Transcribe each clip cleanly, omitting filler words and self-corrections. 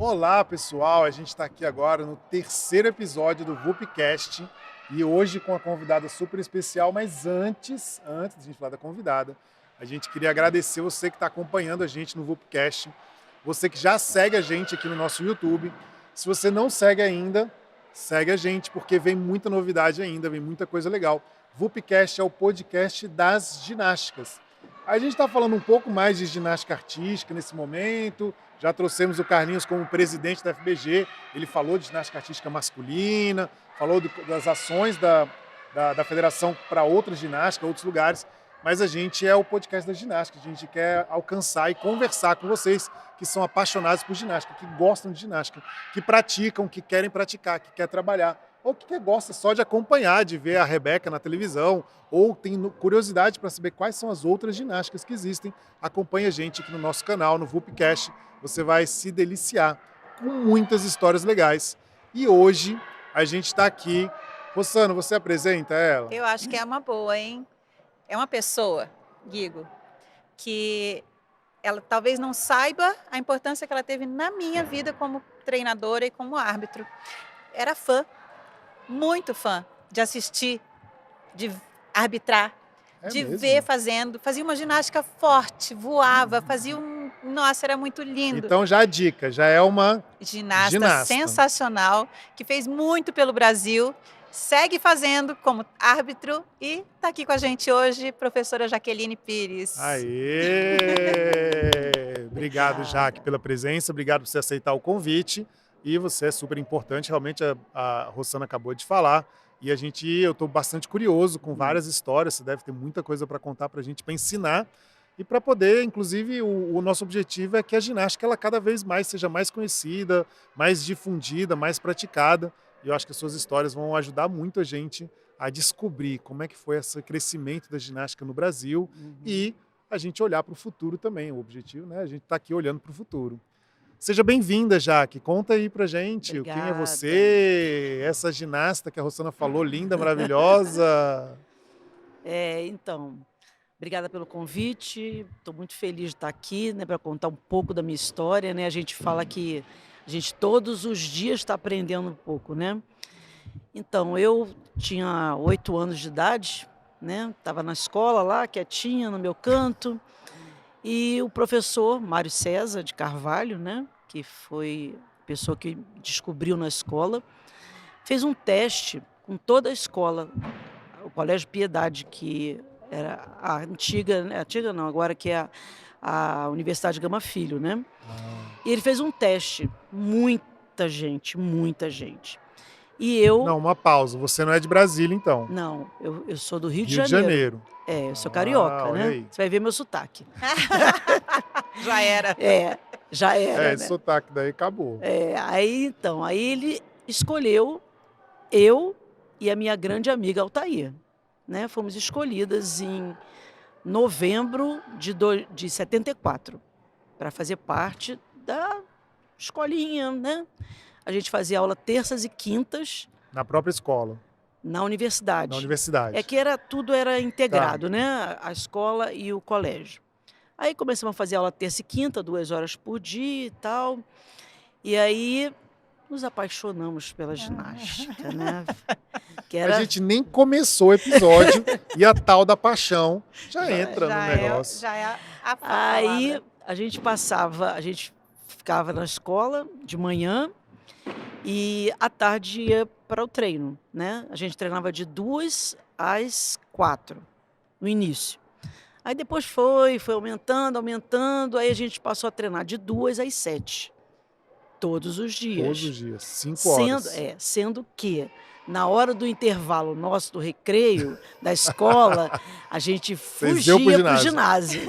Olá, pessoal. A gente está aqui agora no terceiro episódio do VupCast e hoje com uma convidada super especial. Mas antes de a gente falar da convidada, a gente queria agradecer você que está acompanhando a gente no VupCast, você que já segue a gente aqui no nosso YouTube. Se você não segue ainda, segue a gente porque vem muita novidade ainda, vem muita coisa legal. VupCast é o podcast das ginásticas. A gente está falando um pouco mais de ginástica artística nesse momento. Já trouxemos o Carlinhos como presidente da FBG. Ele falou de ginástica artística masculina, falou das ações da federação para outras ginásticas, outros lugares. Mas a gente é o podcast da ginástica. A gente quer alcançar e conversar com vocês que são apaixonados por ginástica, que gostam de ginástica, que praticam, que querem praticar, que querem trabalhar, ou que gosta só de acompanhar, de ver a Rebeca na televisão, ou tem curiosidade para saber quais são as outras ginásticas que existem. Acompanhe a gente aqui no nosso canal, no VupCast. Você vai se deliciar com muitas histórias legais. E hoje a gente está aqui. Rossano, você apresenta ela? Eu acho que é uma boa, hein? É uma pessoa, Guigo, que ela talvez não saiba a importância que ela teve na minha vida como treinadora e como árbitro. Era fã, muito fã, de assistir, de arbitrar, de mesmo? ver fazendo. Fazia uma ginástica forte, voava, fazia Nossa, era muito lindo. Então já a dica, já é uma Ginasta sensacional, que fez muito pelo Brasil, segue fazendo como árbitro e está aqui com a gente hoje, professora Jaqueline Pires. Aê! Obrigado, Jaque, pela presença, obrigado por você aceitar o convite. E você é super importante, realmente a Rossana acabou de falar. E eu estou bastante curioso com várias histórias, você deve ter muita coisa para contar para a gente, para ensinar. E para poder, inclusive, o nosso objetivo é que a ginástica ela cada vez mais seja mais conhecida, mais difundida, mais praticada. E eu acho que as suas histórias vão ajudar muito a gente a descobrir como é que foi esse crescimento da ginástica no Brasil e a gente olhar para o futuro também. O objetivo, né? A gente está aqui olhando para o futuro. Seja bem-vinda, Jaque. Conta aí pra gente. Obrigada. Quem é você? Essa ginasta que a Rossana falou, linda, maravilhosa. Então, obrigada pelo convite. Estou muito feliz de estar aqui, né, para contar um pouco da minha história, né? A gente fala que a gente todos os dias está aprendendo um pouco, né? Então, eu tinha 8 anos de idade, né? Estava na escola lá, quietinha, no meu canto. E o professor Mário César de Carvalho, né, que foi a pessoa que descobriu na escola, fez um teste com toda a escola, o Colégio Piedade, que era a antiga não, agora que é a Universidade Gama Filho, né? E ele fez um teste, muita gente. E eu... Não, uma pausa. Você não é de Brasília, então? Não, eu sou do Rio de Rio de Janeiro. Janeiro. Eu sou carioca, olha né? aí. Você vai ver meu sotaque. Já era. Já era, Esse né? sotaque daí acabou. Aí ele escolheu eu e a minha grande amiga Altair, né? Fomos escolhidas em novembro de 74 para fazer parte da escolinha, né? A gente fazia aula terças e quintas Na própria escola, na universidade. na universidade. É que tudo era integrado, né? A escola e o colégio. Aí começamos a fazer aula terça e quinta, 2 horas por dia e tal. E aí nos apaixonamos pela ginástica, né? Que A gente nem começou o episódio e a tal da paixão já entra no negócio. Já é a Aí palavra. a gente ficava na escola de manhã e à tarde ia para o treino, né? A gente treinava de 2 às 4 no início. Aí depois foi aumentando, aí a gente passou a treinar de 2 às 7, todos os dias. Todos os dias, 5 horas. Sendo que na hora do intervalo nosso do recreio da escola, a gente fugia para o ginásio.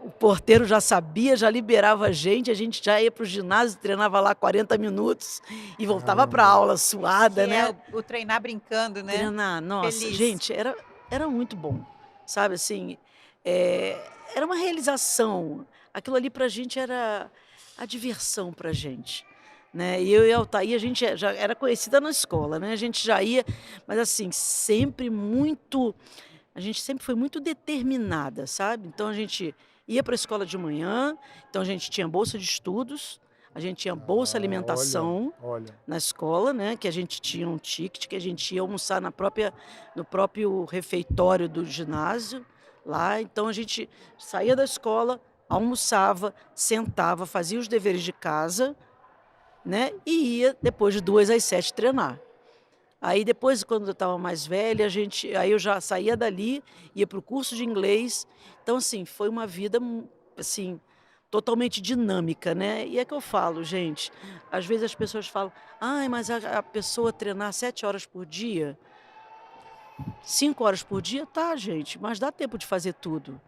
O porteiro já sabia, já liberava a gente já ia para o ginásio, treinava lá 40 minutos e voltava para a aula suada, Que né? é o treinar brincando, né? Treinar, nossa, Feliz. gente, era muito bom, sabe, assim, era uma realização, aquilo ali pra gente era a diversão pra gente, né, e eu e a Altair, a gente já era conhecida na escola, né, a gente já ia, mas assim, a gente sempre foi muito determinada, sabe, então a gente ia para a escola de manhã, então a gente tinha bolsa de estudos, A gente tinha bolsa alimentação Olha. na escola, né? Que a gente tinha um ticket, que a gente ia almoçar no próprio refeitório do ginásio lá. Então a gente saía da escola, almoçava, sentava, fazia os deveres de casa, né? E ia depois de 2 às 7 treinar. Aí depois, quando eu estava mais velha, aí eu já saía dali, ia para o curso de inglês. Então, assim, foi uma vida, assim, totalmente dinâmica, né? E é que eu falo, gente, às vezes as pessoas falam, ai, mas a pessoa treinar 7 horas por dia, 5 horas por dia, tá, gente, mas dá tempo de fazer tudo,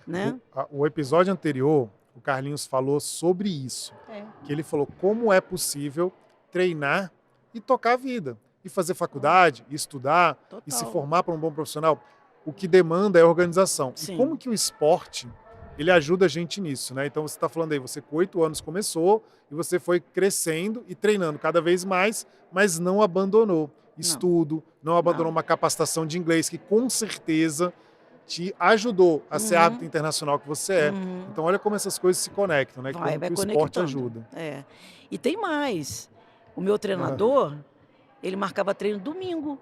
né? O episódio anterior, o Carlinhos falou sobre isso. É. Que ele falou como é possível treinar e tocar a vida. E fazer faculdade, e estudar, e se Total. formar para um bom profissional. O que demanda é organização. Sim. E como que o esporte, ele ajuda a gente nisso, né? Então você está falando aí, você com 8 anos começou e você foi crescendo e treinando cada vez mais, mas não abandonou estudo, não abandonou uma capacitação de inglês que com certeza te ajudou a ser árbitro internacional que você é. Então olha como essas coisas se conectam, né? Como que o esporte conectando. ajuda. É. E tem mais. O meu treinador, ele marcava treino domingo.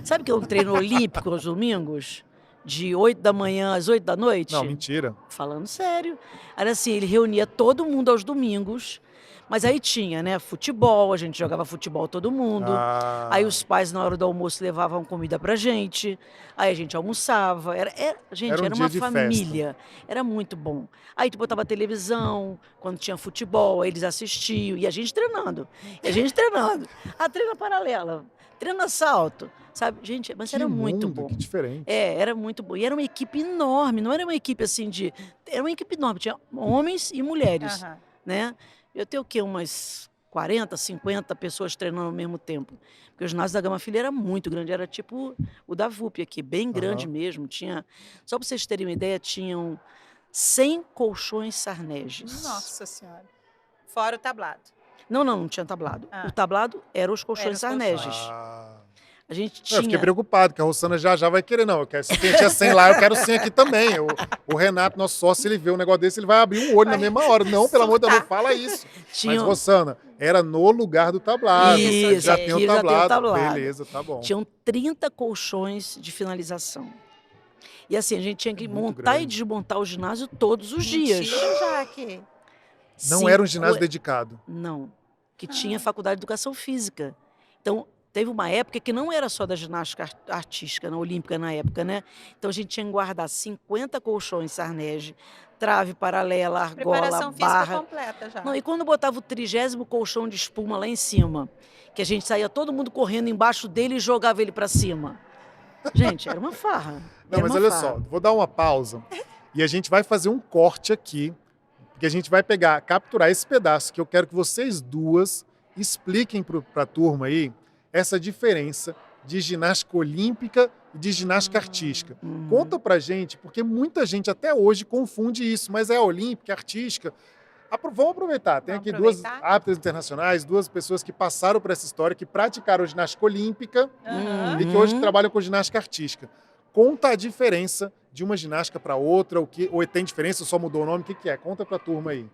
Sabe que é um treino olímpico aos domingos? De 8 da manhã às 8 da noite? Não, mentira. Falando sério. Era assim, ele reunia todo mundo aos domingos, mas aí tinha, né, futebol, a gente jogava futebol todo mundo. Aí os pais, na hora do almoço, levavam comida pra gente. Aí a gente almoçava. Gente, Era um era dia uma de família. Era muito bom. Aí tu botava televisão, quando tinha futebol, aí eles assistiam. E a gente treinando. A treina paralela, treina salto. Sabe, gente, mas Que era muito mundo, bom. que diferente. Era muito bom. E era uma equipe enorme, não era uma equipe assim de... Era uma equipe enorme, tinha homens e mulheres, né? Eu tenho o quê? Umas 40, 50 pessoas treinando ao mesmo tempo. Porque o ginásio da Gama Filha era muito grande, era tipo o da VUP aqui, bem grande mesmo. Tinha, só para vocês terem uma ideia, tinham 100 colchões sarnégios. Nossa Senhora. Fora o tablado. Não tinha tablado. O tablado era os colchões sarnégios. A gente tinha... Eu fiquei preocupado, que a Rossana já vai querer, não. Eu quero, se tinha 100 lá, eu quero 100 aqui também. O Renato, nosso sócio, se ele vê um negócio desse, ele vai abrir um olho na mesma hora. Não, pelo amor de Deus, não fala isso. Mas, Rossana, era no lugar do tablado. Isso, já tem o tablado. Beleza, Beleza, tá bom. Tinham 30 colchões de finalização. E assim, a gente tinha que montar grande. e desmontar o ginásio todos os dias. Jaque. Não era um ginásio dedicado? Não, que tinha faculdade de educação física. Então, teve uma época que não era só da ginástica artística, na olímpica na época, né? Então a gente tinha que guardar 50 colchões sarnege, trave paralela, argola, Preparação barra. física completa já. Não, e quando botava o 30º colchão de espuma lá em cima, que a gente saía todo mundo correndo embaixo dele e jogava ele para cima. Gente, era uma farra. Não, mas olha só, vou dar uma pausa e a gente vai fazer um corte aqui, porque a gente vai capturar esse pedaço que eu quero que vocês duas expliquem para a turma aí essa diferença de ginástica olímpica e de ginástica artística. Conta pra gente, porque muita gente até hoje confunde isso, mas é olímpica, artística. Vamos aproveitar. Tem aqui duas árbitras internacionais, duas pessoas que passaram por essa história, que praticaram ginástica olímpica e que hoje trabalham com ginástica artística. Conta a diferença de uma ginástica para outra, ou tem diferença, só mudou o nome, o que é? Conta pra turma aí.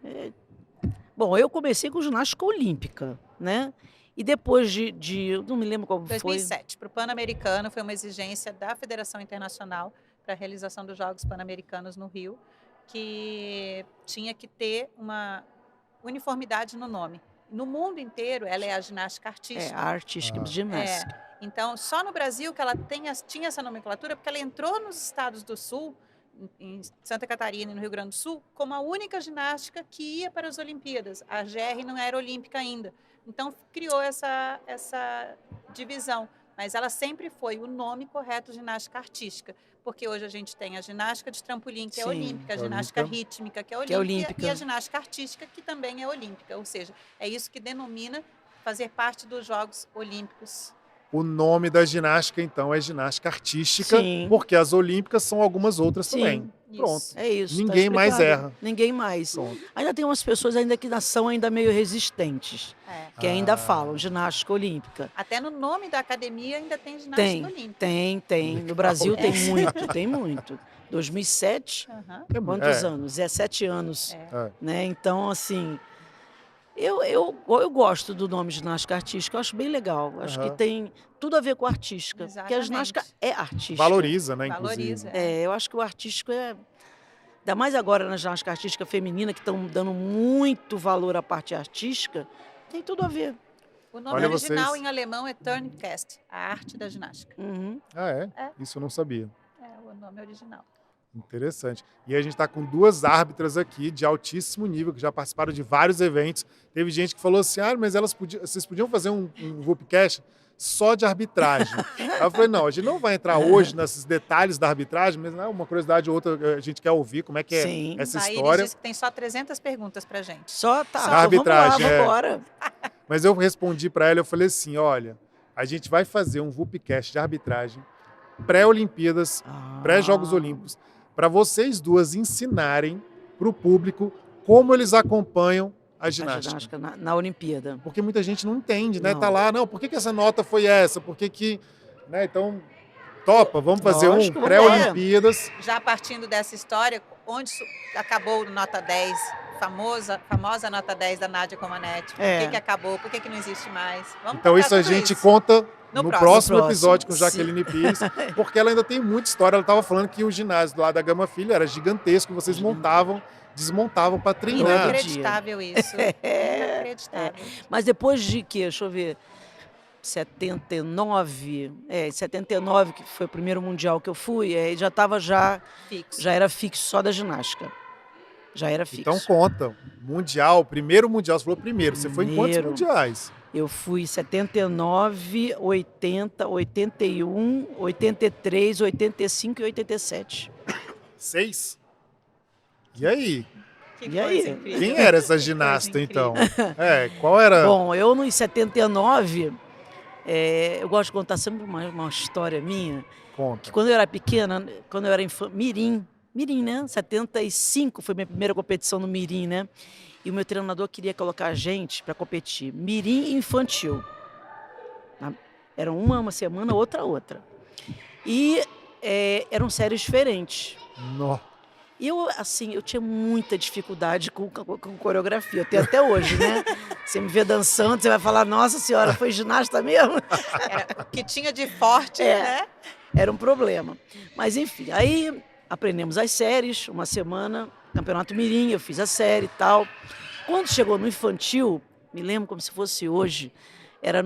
Bom, eu comecei com ginástica olímpica, né? E depois eu não me lembro qual foi. 2007, para o Pan-Americano, foi uma exigência da Federação Internacional para a realização dos Jogos Pan-Americanos no Rio, que tinha que ter uma uniformidade no nome. No mundo inteiro, ela é a ginástica artística. A artística de ginástica. Então, só no Brasil que ela tinha essa nomenclatura, porque ela entrou nos estados do Sul, em Santa Catarina e no Rio Grande do Sul, como a única ginástica que ia para as Olimpíadas. A GR não era olímpica ainda. Então, criou essa divisão. Mas ela sempre foi o nome correto, ginástica artística. Porque hoje a gente tem a ginástica de trampolim, que é olímpica, a ginástica rítmica, que é olímpica, e a ginástica artística, que também é olímpica. Ou seja, é isso que denomina fazer parte dos Jogos Olímpicos. O nome da ginástica, então, é ginástica artística, porque as olímpicas são algumas outras também. Pronto. É isso. Ninguém mais erra. Ninguém mais. Pronto. Ainda tem umas pessoas ainda que são ainda meio resistentes, que ainda falam ginástica olímpica. Até no nome da academia ainda tem ginástica olímpica. Tem. No Brasil tem muito. 2007, quantos anos? 17 anos. Né? Então, assim, Eu gosto do nome ginástica artística, eu acho bem legal. Acho que Aham. tem tudo a ver com artística. Porque a ginástica Exatamente. é artística. Valoriza, né, inclusive. Valoriza. Eu acho que o artístico é. Ainda mais agora na ginástica artística feminina, que estão dando muito valor à parte artística, tem tudo a ver. O nome Olha original vocês. em alemão é Turncast, a arte da ginástica. Uhum. Ah, é? É. Isso eu não sabia. É o nome original. Interessante. E a gente está com duas árbitras aqui de altíssimo nível, que já participaram de vários eventos. Teve gente que falou assim, mas vocês podiam fazer um VUPcast só de arbitragem. Aí eu falei, não, a gente não vai entrar hoje nesses detalhes da arbitragem, mas uma curiosidade ou outra a gente quer ouvir como é que é Sim. essa Aí ele história. disse que tem só 300 perguntas pra gente. Só tá. Só Então arbitragem, vamos lá, vambora. Mas eu respondi para ela, eu falei assim, olha, a gente vai fazer um VUPcast de arbitragem pré-Olimpíadas, pré-Jogos Olímpicos, para vocês duas ensinarem para o público como eles acompanham a A ginástica. ginástica na Olimpíada. Porque muita gente não entende, né? Não. Tá lá, não, por que essa nota foi essa? Por que... Né? Então, topa, vamos fazer Lógico, um vambora. pré-Olimpíadas. Já partindo dessa história, onde acabou nota 10, famosa nota 10 da Nádia Comaneci. Por É. que acabou? Por que não existe mais? Vamos Então contar isso a tudo gente isso. conta No no próximo. próximo No episódio com próximo, Jaqueline Pires, porque ela ainda tem muita história. Ela estava falando que o ginásio lá da Gama Filho era gigantesco, vocês desmontavam para treinar. Inacreditável isso. Inacreditável. Mas depois de que, deixa eu ver, 79, 79, que foi o primeiro mundial que eu fui, já estava Fixo. já era fixo só da ginástica. Já era fixo. Então conta, mundial, primeiro mundial, você falou primeiro, você foi em quantos Primeiro. mundiais? Eu fui 79, 80, 81, 83, 85 e 87. 6? E aí? Que E coisa aí? incrível. Quem era essa Que ginasta, coisa então? incrível. Qual era? Bom, eu nos 79, eu gosto de contar sempre uma história minha, Conta. que quando eu era pequena, quando eu era Mirim, né? 75 foi minha primeira competição no Mirim, né? E o meu treinador queria colocar a gente para competir Mirim e infantil. Era uma semana, outra. E eram séries diferentes. Nó. E eu tinha muita dificuldade com coreografia, eu tenho até hoje, né? Você me vê dançando, você vai falar, nossa senhora, foi ginasta mesmo? Era o que tinha de forte, É. né? Era um problema. Mas enfim, aí aprendemos as séries, uma semana, Campeonato Mirim, eu fiz a série e tal. Quando chegou no infantil, me lembro como se fosse hoje,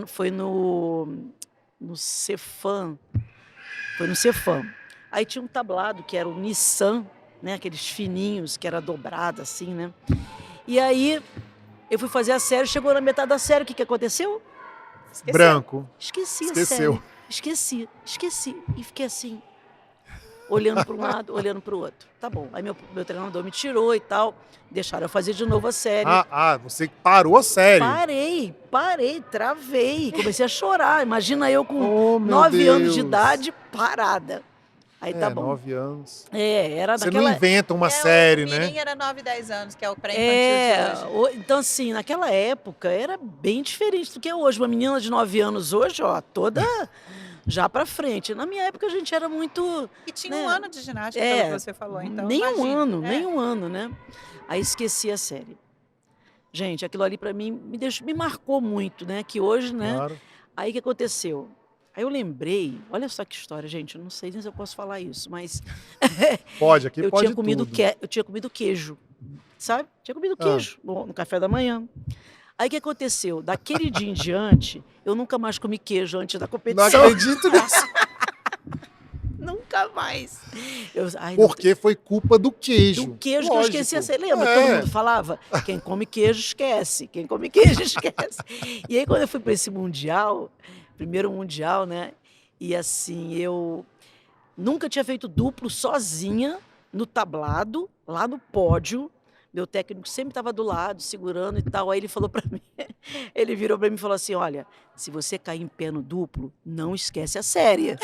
foi no Cefam, Aí tinha um tablado que era o Nissan, né, aqueles fininhos que era dobrado assim, né? E aí eu fui fazer a série, chegou na metade da série, o que aconteceu? Esqueceu. Branco. Esqueci a Esqueceu. série. Esqueci. E fiquei assim, olhando para um lado, olhando para o outro. Tá bom. Aí meu treinador me tirou e tal, deixaram eu fazer de novo a série. Você parou a série. Parei, travei, comecei a chorar. Imagina eu com Oh, meu 9 anos de Deus. idade, parada. Aí tá bom. 9 anos. Era Você naquela... não inventa uma série, o né? Mirim era 9, 10 anos, que é o pré-infantil de hoje. Então assim, naquela época era bem diferente do que é hoje. Uma menina de 9 anos hoje, ó, toda já pra frente. Na minha época a gente era muito... E tinha né? um ano de ginástica, pelo que você falou. Então, nem imagina. um ano, né? Aí esqueci a série. Gente, aquilo ali pra mim me marcou muito, né? Que hoje, né? Claro. Aí o que aconteceu? Aí eu lembrei, olha só que história, gente, eu não sei nem se eu posso falar isso, mas Pode, aqui eu pode tinha comido tudo. eu tinha comido queijo, sabe? Tinha comido queijo no café da manhã. Aí o que aconteceu? Daquele dia em diante, eu nunca mais comi queijo antes da Não competição. acredito nisso. Nunca mais. Porque foi culpa do queijo. Do queijo que eu Lógico. esqueci. Você lembra? É. Todo mundo falava, quem come queijo esquece. Quem come queijo esquece. E aí quando eu fui para esse mundial, primeiro mundial, né? E assim, eu nunca tinha feito duplo sozinha no tablado, lá no pódio. Meu técnico sempre estava do lado, segurando e tal. Aí ele falou para mim, ele virou para mim e falou assim, olha, se você cair em pé no duplo, não esquece a série.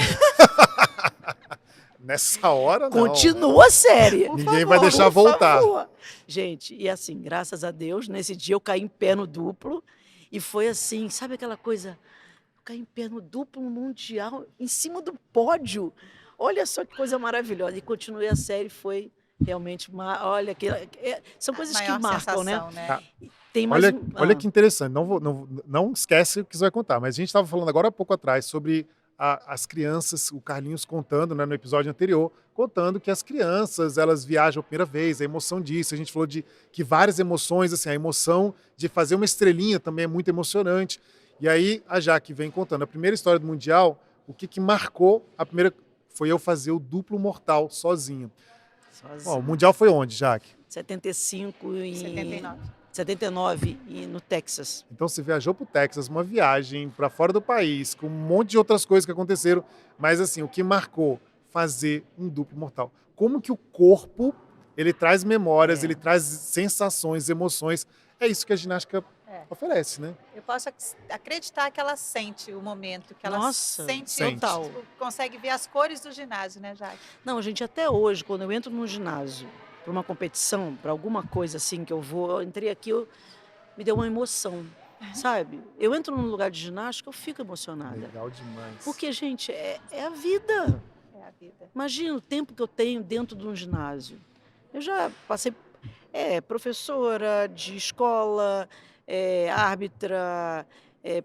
Nessa hora, não. Continua séria. Ninguém vai deixar voltar. Favor. Gente, e assim, graças a Deus, nesse dia eu caí em pé no duplo e foi assim, sabe aquela coisa? Eu caí em pé no duplo no mundial, em cima do pódio. Olha só que coisa maravilhosa. E continuei a série, foi realmente, olha, são coisas que Maior marcam, né? sensação, né? tem mais Olha que interessante, não esquece o que você vai contar, mas a gente estava falando agora há pouco atrás sobre as crianças, o Carlinhos contando, né, no episódio anterior, contando que as crianças, elas viajam a primeira vez, a emoção disso, a gente falou de que várias emoções, assim, a emoção de fazer uma estrelinha também é muito emocionante. E aí a Jaque vem contando a primeira história do Mundial, o que marcou a primeira foi eu fazer o duplo mortal sozinho. Bom, o Mundial foi onde, Jaque? 75 e 79. 79 e no Texas. Então você viajou para o Texas, uma viagem para fora do país, com um monte de outras coisas que aconteceram, mas assim, o que marcou fazer um duplo mortal. Como que o corpo, ele traz memórias, ele traz sensações, emoções. É isso que a ginástica oferece, né? Eu posso acreditar que ela sente o momento, que ela sente. Total. Tipo, consegue ver as cores do ginásio, né, Jaque? Não, gente, até hoje, quando eu entro num ginásio, para uma competição, para alguma coisa assim que eu vou, eu entrei aqui, me deu uma emoção, sabe? Eu entro num lugar de ginástica, eu fico emocionada. Legal demais. Porque, gente, é a vida. É a vida. Imagina o tempo que eu tenho dentro de um ginásio. Eu já passei professora de escola, árbitra,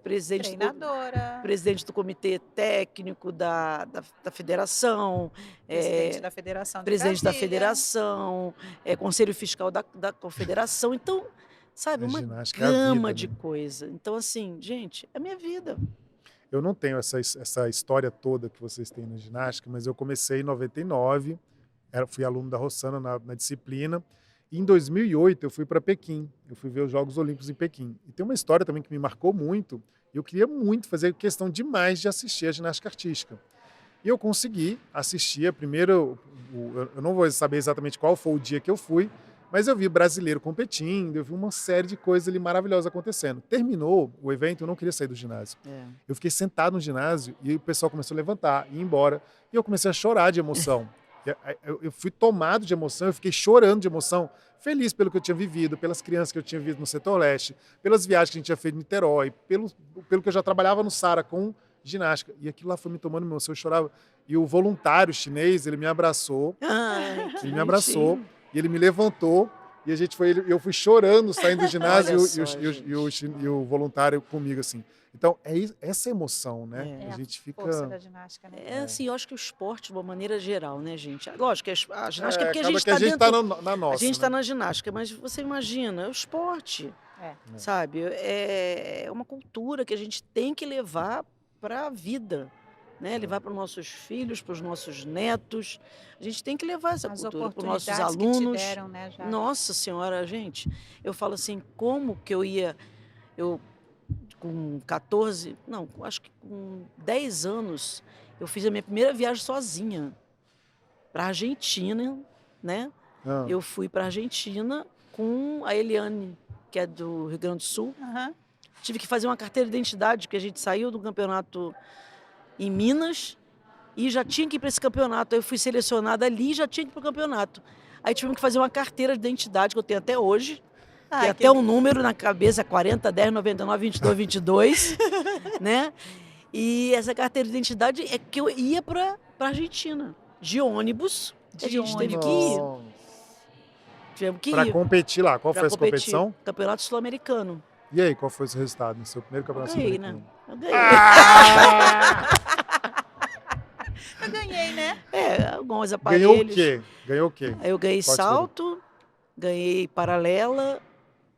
presidente do comitê técnico da federação, Presidente da Federação de presidente da Brasília. federação, conselho fiscal da confederação. Então, sabe, A uma ginástica é a gama vida, de né? coisa. Então, assim, gente, é a minha vida. Eu não tenho essa história toda que vocês têm na ginástica, mas eu comecei em 99, fui aluno da Rossana na disciplina, e em 2008 eu fui para Pequim, eu fui ver os Jogos Olímpicos em Pequim. E tem uma história também que me marcou muito, e eu queria muito fazer questão demais de assistir a ginástica artística. E eu consegui assistir a primeira, eu não vou saber exatamente qual foi o dia que eu fui, mas eu vi brasileiro competindo, eu vi uma série de coisas ali maravilhosas acontecendo. Terminou o evento, eu não queria sair do ginásio. Eu fiquei sentado no ginásio e o pessoal começou a levantar, ir embora, e eu comecei a chorar de emoção. Eu fui tomado de emoção, eu fiquei chorando de emoção, feliz pelo que eu tinha vivido, pelas crianças que eu tinha visto no setor leste, pelas viagens que a gente tinha feito em Niterói, pelo que eu já trabalhava no Sara com ginástica. E aquilo lá foi me tomando emoção, eu chorava. E o voluntário chinês, ele me abraçou, e ele me levantou, e eu fui chorando saindo do ginásio e o voluntário comigo, assim. Então, essa emoção, né? A gente fica... força da ginástica, né? Assim, eu acho que o esporte, de uma maneira geral, né, gente? Lógico, a ginástica é porque a gente acaba que está dentro... na nossa, a gente está né? na ginástica, mas você imagina, é o esporte, sabe? É uma cultura que a gente tem que levar para a vida, né? Levar para os nossos filhos, para os nossos netos. A gente tem que levar essa cultura para os nossos alunos. Que te deram, né, Jaque? Nossa Senhora, gente, eu falo assim, como que eu com 14, não, acho que com 10 anos, eu fiz a minha primeira viagem sozinha para a Argentina, né? Eu fui para a Argentina com a Eliane, que é do Rio Grande do Sul. Tive que fazer uma carteira de identidade, porque a gente saiu do campeonato em Minas e já tinha que ir para esse campeonato. Aí eu fui selecionada ali e já tinha que ir para o campeonato. Aí tivemos que fazer uma carteira de identidade, que eu tenho até hoje. Tem até um número na cabeça, 40, 10, 99, 22, 22, né? E essa carteira de identidade é que eu ia para a Argentina, de ônibus. A gente teve que ir. Tivemos que ir. Para competir lá. Qual foi essa competição? Campeonato Sul-Americano. E aí, qual foi o seu resultado no seu primeiro campeonato sul-americano? Né? Eu ganhei. Eu ganhei, né? Alguns aparelhos. Ganhou o quê? Eu ganhei salto, ganhei paralela,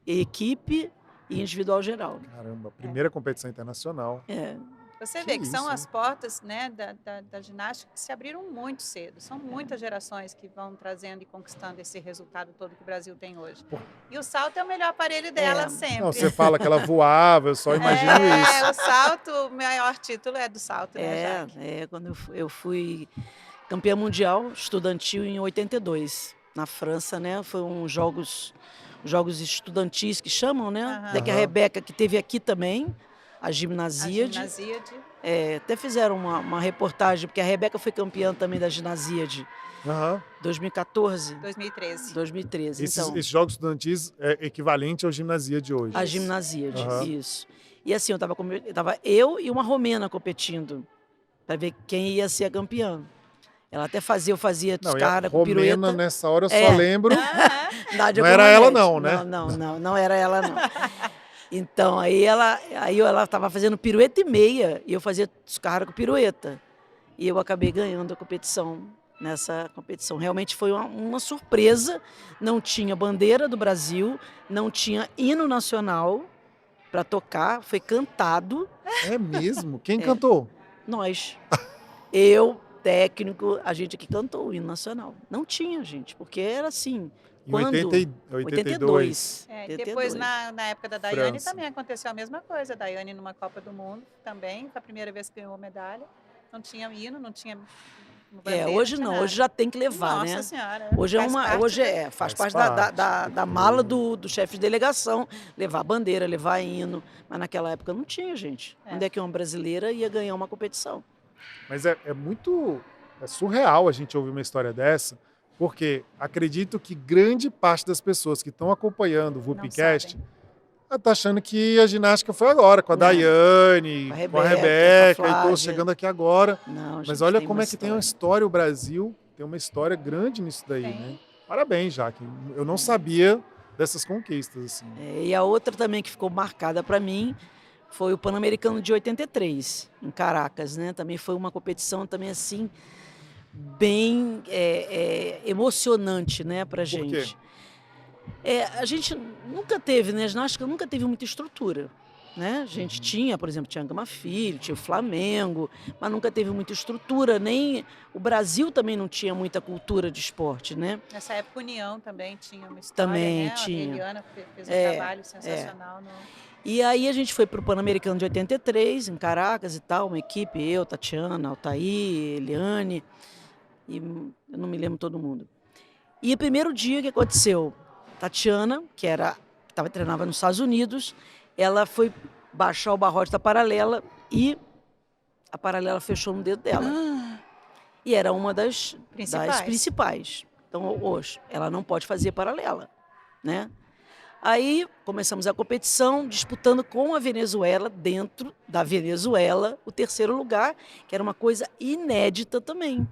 equipe e individual geral. Caramba, primeira competição internacional. Você vê que são as portas, né, da ginástica que se abriram muito cedo. São muitas gerações que vão trazendo e conquistando esse resultado todo que o Brasil tem hoje. E o salto é o melhor aparelho dela sempre. Não, você fala que ela voava, eu só imagino isso. O salto, o maior título é do salto, né, Jaque? Quando eu fui campeã mundial estudantil em 82, na França, né? Foi jogos estudantis que chamam, né? Daqui a Rebeca, que teve aqui também, a Gimnasíade. Até fizeram uma reportagem, porque a Rebeca foi campeã também da Gimnasíade. 2014? 2013. Esses jogos estudantis é equivalente ao Gimnasíade de hoje. A Gimnasíade, isso. E assim, eu tava eu e uma romena competindo, para ver quem ia ser a campeã. Ela até eu fazia cara com pirueta. Nessa hora eu só lembro Nádia Não era ela Comaneci. não, né? Não era ela não. Então, aí ela estava fazendo pirueta e meia, e eu fazia carro com pirueta. E eu acabei ganhando a competição, nessa competição. Realmente foi uma surpresa, não tinha bandeira do Brasil, não tinha hino nacional para tocar, foi cantado, É mesmo? Quem cantou? nós. Eu, técnico, a gente que cantou o hino nacional. Não tinha, gente, porque era assim, Em quando... 82. E depois, 82. na época da Daiane, França. também aconteceu a mesma coisa. A Daiane, numa Copa do Mundo, também, foi a primeira vez que ganhou medalha. Não tinha hino, não tinha bandeira, Hoje tinha não, nada. hoje já tem que levar, Nossa né? Senhora. Hoje faz Faz parte da, parte. da mala do chefe de delegação, levar bandeira, levar hino. Mas naquela época não tinha, gente. É. Onde é que uma brasileira ia ganhar uma competição? Mas é muito surreal a gente ouvir uma história dessa, porque acredito que grande parte das pessoas que estão acompanhando o Não VupiCast sabem. tá achando que a ginástica foi agora, com a Não. Daiane, Com a com a Rebeca, Rebeca, com a e tô Flávia. chegando aqui agora. Não, Mas gente, olha tem como uma é que tem uma história, o Brasil tem uma história grande nisso daí, Tem. né? Parabéns, Jaque. Eu não sabia dessas conquistas, assim. E a outra também que ficou marcada para mim foi o Pan-Americano de 83, em Caracas, né? Também foi uma competição também assim bem emocionante, né, para Por quê? gente. A gente nunca teve, né? A ginástica nunca teve muita estrutura. Né? A gente tinha, por exemplo, tinha Gama Filho, tinha o Flamengo, mas nunca teve muita estrutura, nem o Brasil também não tinha muita cultura de esporte, né? Nessa época, a União também tinha uma história, Também né? tinha. A Eliana fez um trabalho sensacional. E aí a gente foi para o Pan-Americano de 83, em Caracas e tal, uma equipe, eu, Tatiana, Altair, Eliane, e eu não me lembro todo mundo. E o primeiro dia que aconteceu, Tatiana, treinava nos Estados Unidos, ela foi baixar o barrote da paralela e a paralela fechou no dedo dela. E era uma das principais. Então, hoje, ela não pode fazer paralela, né? Aí começamos a competição, disputando com a Venezuela, dentro da Venezuela, o terceiro lugar, que era uma coisa inédita também.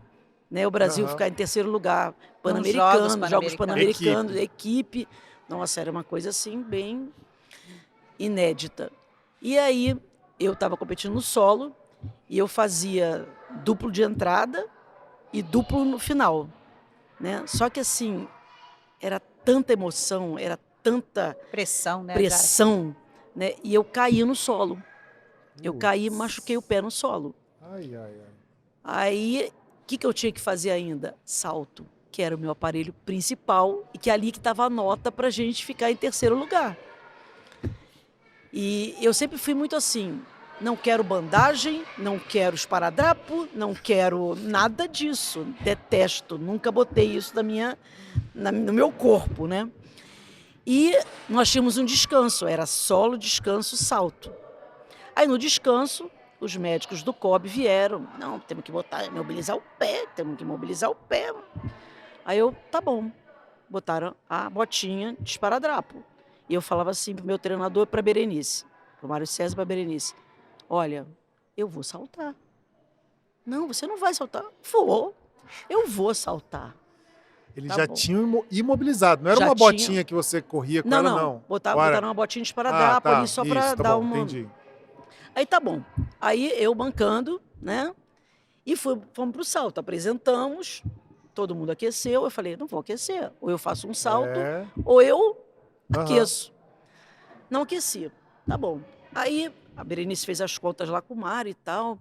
Né? O Brasil ficar em terceiro lugar, Pan-Americano, Jogos Pan-Americanos, equipe. Nossa, era uma coisa assim, bem inédita. E aí, eu estava competindo no solo, e eu fazia duplo de entrada e duplo no final. Né? Só que assim, era tanta emoção, era tanta pressão, né? E eu caí no solo. Eu caí e machuquei o pé no solo. Aí, o que eu tinha que fazer ainda? Salto, que era o meu aparelho principal e que ali que estava a nota para a gente ficar em terceiro lugar. E eu sempre fui muito assim, não quero bandagem, não quero esparadrapo, não quero nada disso, detesto, nunca botei isso no meu corpo, né? E nós tínhamos um descanso, era solo, descanso, salto. Aí no descanso, os médicos do COB vieram, não, temos que mobilizar o pé. Aí eu, tá bom, botaram a botinha de esparadrapo. E eu falava assim pro meu treinador, para Berenice, pro Mário César, para Berenice, olha, eu vou saltar. Não, você não vai saltar. Eu vou saltar. Ele já tinha imobilizado, não era uma botinha que você corria com ela, não. Botaram uma botinha de esparadrapo ali só para dar uma... Entendi. Aí tá bom. Aí eu bancando, né? E fomos pro salto, apresentamos, todo mundo aqueceu. Eu falei, não vou aquecer. Ou eu faço um salto, ou eu aqueço. Não aqueci. Tá bom. Aí a Berenice fez as contas lá com o Mário e tal.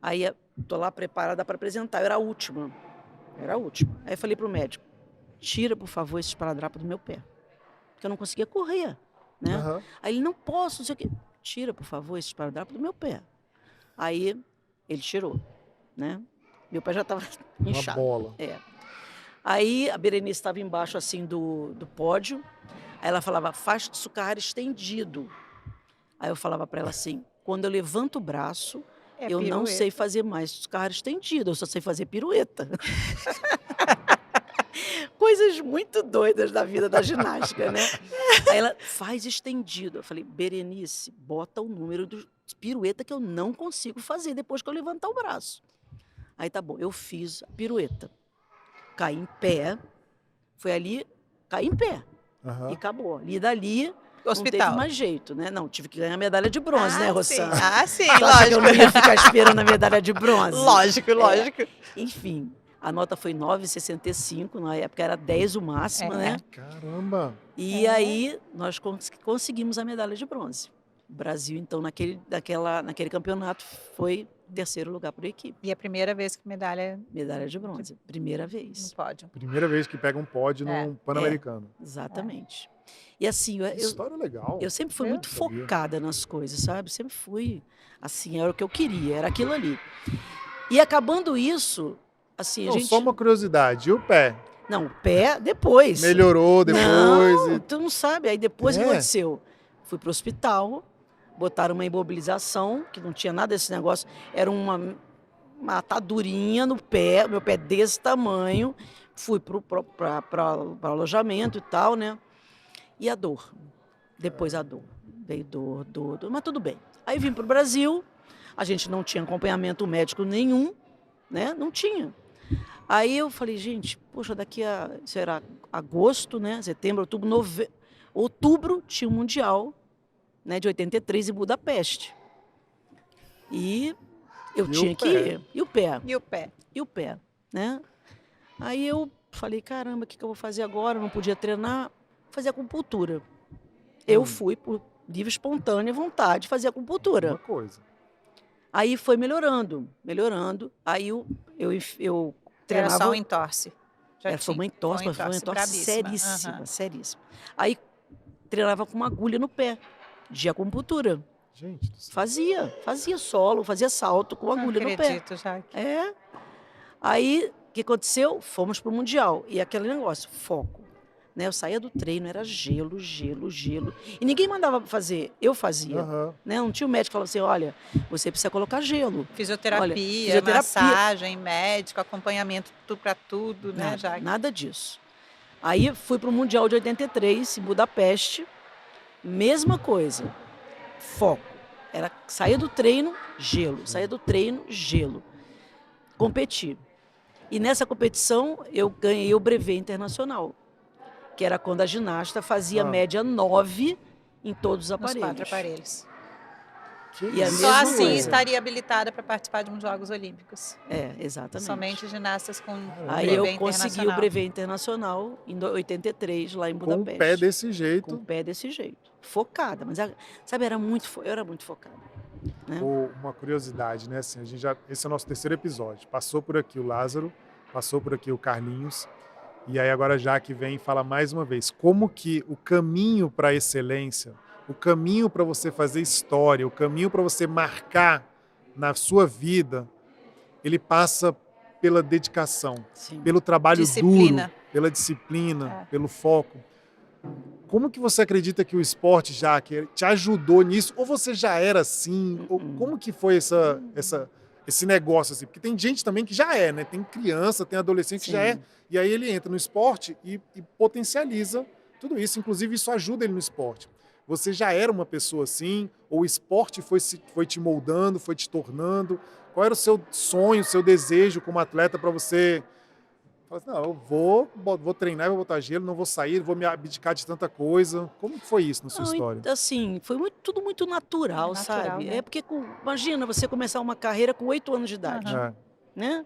Aí tô lá preparada para apresentar. Eu era a última. Aí eu falei pro médico, tira, por favor, esse esparadrapo do meu pé. Porque eu não conseguia correr, né? Aí ele, não posso, não sei o quê. Tira, por favor, esse esparadrapo do meu pé. Aí ele tirou, né? Meu pé já estava inchado. Uma bola. Aí a Berenice estava embaixo, assim, do pódio. Aí ela falava, faz sucarra estendido. Aí eu falava para ela assim, quando eu levanto o braço, eu não sei fazer mais sucarra estendido, eu só sei fazer pirueta. Coisas muito doidas da vida da ginástica, né? Aí ela, faz estendido. Eu falei, Berenice, bota o número de pirueta que eu não consigo fazer depois que eu levantar o braço. Aí tá bom, eu fiz a pirueta. Caí em pé, foi ali, caí em pé. Aham. E acabou. E dali não teve Hospital. mais jeito, né? Não, tive que ganhar medalha de bronze, né, Sim. Rossana? Ah, sim, Tu acha que eu lógico. não ia ficar esperando a medalha de bronze? Lógico, lógico. Enfim, a nota foi 9,65, na época era 10 o máximo, É. né? Caramba! E É. aí nós conseguimos a medalha de bronze. O Brasil, então, naquele campeonato, foi terceiro lugar por equipe. E a primeira vez que medalha Medalha de bronze, primeira no vez. pódio. Primeira vez que pega um pódio É. num Pan-Americano. Exatamente. E assim, Que história legal. eu sempre fui É, muito sabia. focada nas coisas, sabe? Sempre fui, assim, era o que eu queria, era aquilo ali. E acabando isso, assim, a Não, gente... só uma curiosidade. E o pé? Não, o pé depois. Melhorou depois? Não, tu não sabe. Aí depois o que É? aconteceu? Fui pro hospital, botaram uma imobilização, que não tinha nada desse negócio, era uma atadurinha no pé, meu pé desse tamanho. Fui para alojamento e tal, né? E a dor. Depois a dor. Veio dor, mas tudo bem. Aí vim pro Brasil, a gente não tinha acompanhamento médico nenhum, né? Não tinha. Aí eu falei, gente, poxa, isso era agosto, né? Setembro, outubro, outubro tinha o Mundial, né, de 83 em Budapeste. E eu E o tinha que pé? ir. E o pé? E o pé? E o pé, né? Aí eu falei, caramba, o que eu vou fazer agora? Eu não podia treinar, fazer acupuntura. Eu fui por livre, espontânea vontade fazer acupuntura. Uma coisa. Aí foi melhorando. Aí eu Era treinava... só um entorse. Já Foi uma tinha. entorse, mas foi uma entorse seríssima, seríssima. Aí treinava com uma agulha no pé, de acupuntura. Gente do céu. Fazia solo, fazia salto com agulha Não no pé. acredito, já. É. Aí, o que aconteceu? Fomos pro Mundial. E aquele negócio, foco. Né? Eu saía do treino, era gelo. E ninguém mandava fazer, eu fazia. Aham. Né? Não tinha o médico que falava assim, olha, você precisa colocar gelo. Fisioterapia, massagem, médico, acompanhamento para tudo, né, já. Nada disso. Aí fui para o Mundial de 83, em Budapeste, mesma coisa, foco. Saía do treino, gelo. Competi. E nessa competição eu ganhei o brevet internacional, que era quando a ginasta fazia média 9 em todos os Nos aparelhos. 4 aparelhos. Que E a isso? Só mesma assim coisa. estaria habilitada para participar de uns Jogos Olímpicos. Exatamente. Somente ginastas com Aí brevet eu consegui o internacional. brevet internacional em 83, lá em Com Budapeste. o pé desse Com o jeito. pé desse jeito. Focada. Mas, sabe, eu era muito focada. Né? Uma curiosidade, né? Assim, esse é o nosso terceiro episódio. Passou por aqui o Lázaro, passou por aqui o Carlinhos. E aí agora já que vem fala mais uma vez. Como que o caminho para a excelência, o caminho para você fazer história, o caminho para você marcar na sua vida, ele passa pela dedicação, Sim. pelo trabalho Disciplina. duro, pela disciplina, pelo foco. Como que você acredita que o esporte já te ajudou nisso? Ou você já era assim? Ou como que foi esse negócio assim? Porque tem gente também que já é, né? Tem criança, tem adolescente que já é. E aí ele entra no esporte e potencializa tudo isso. Inclusive isso ajuda ele no esporte. Você já era uma pessoa assim? Ou o esporte foi te moldando, foi te tornando? Qual era o seu sonho, o seu desejo como atleta para você... Não, eu vou treinar, vou botar gelo, não vou sair, vou me abdicar de tanta coisa. Como que foi isso na sua história? Assim, foi tudo muito natural, sabe? Né? É porque, imagina você começar uma carreira com 8 anos de idade, né?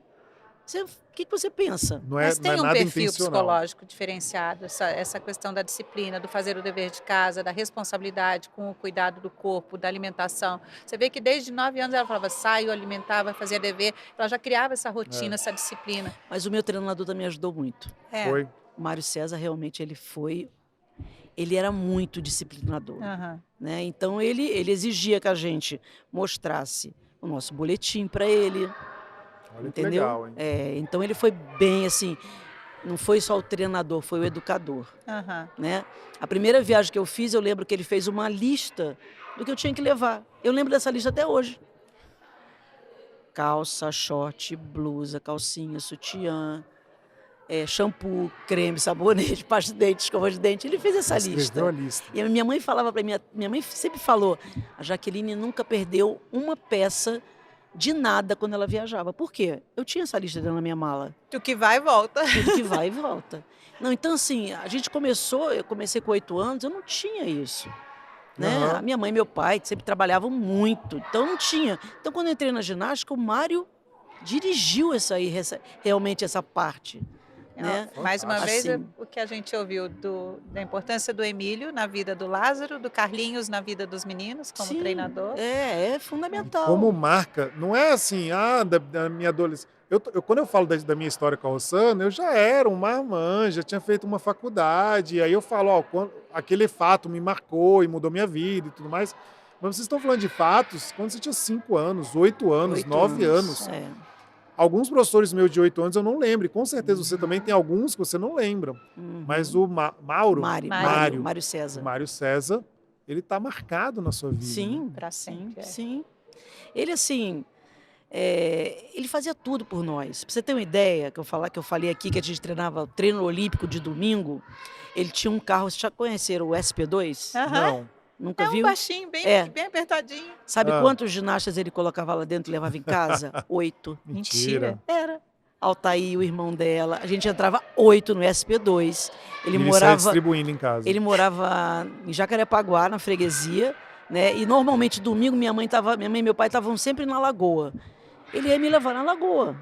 O que você pensa? Mas tem um nada perfil intencional. psicológico diferenciado, essa questão da disciplina, do fazer o dever de casa, da responsabilidade com o cuidado do corpo, da alimentação. Você vê que desde 9 anos ela falava, saio, alimentava, fazia dever, ela já criava essa rotina, essa disciplina. Mas o meu treinador também ajudou muito. Foi? O Mário César, realmente, ele era muito disciplinador. Né? Então, ele exigia que a gente mostrasse o nosso boletim para ele. Olha que Entendeu? legal, hein? Então ele foi bem assim, não foi só o treinador, foi o educador. Né? A primeira viagem que eu fiz, eu lembro que ele fez uma lista do que eu tinha que levar. Eu lembro dessa lista até hoje. Calça, short, blusa, calcinha, sutiã, shampoo, creme, sabonete, pasta de dente, escova de dente. Ele fez essa lista. Escreveu a lista. E a minha mãe falava para mim, minha mãe sempre falou, a Jaqueline nunca perdeu uma peça de nada quando ela viajava. Por quê? Eu tinha essa lista dentro da minha mala. O que vai e volta. Tudo que vai e volta. Não, então assim, eu comecei com 8 anos, eu não tinha isso. Né? Aham. A minha mãe e meu pai sempre trabalhavam muito, então não tinha. Então quando eu entrei na ginástica, o Mário dirigiu realmente essa parte. Né? Mais uma vez, Assim. o que a gente ouviu da importância do Emílio na vida do Lázaro, do Carlinhos na vida dos meninos, como Sim, treinador. é fundamental. Como marca, não é assim, da minha adolescência. Quando eu falo da minha história com a Rossana, eu já era um marmanjo, já tinha feito uma faculdade, aí eu falo, aquele fato me marcou e mudou minha vida e tudo mais. Mas vocês estão falando de fatos quando você tinha 5 anos, 8 anos, 9 anos. É. Alguns professores meus de 8 anos eu não lembro, e com certeza você também tem alguns que você não lembra. Mas o Mário César. O Mário César, ele está marcado na sua vida. Sim, Para sempre. sim. Ele, assim, ele fazia tudo por nós. Pra você ter uma ideia, que eu falei aqui, que a gente treinava o treino olímpico de domingo, ele tinha um carro, vocês já conheceram o SP2? Não. Nunca É viu? um baixinho, bem apertadinho. Sabe quantos ginastas ele colocava lá dentro e levava em casa? 8. Mentira. Era. Altair, o irmão dela. A gente entrava 8 no SP2. Ele saía morava distribuindo em casa. Ele morava em Jacarepaguá, na freguesia, né? E normalmente domingo minha mãe e meu pai estavam sempre na Lagoa. Ele ia me levar na Lagoa.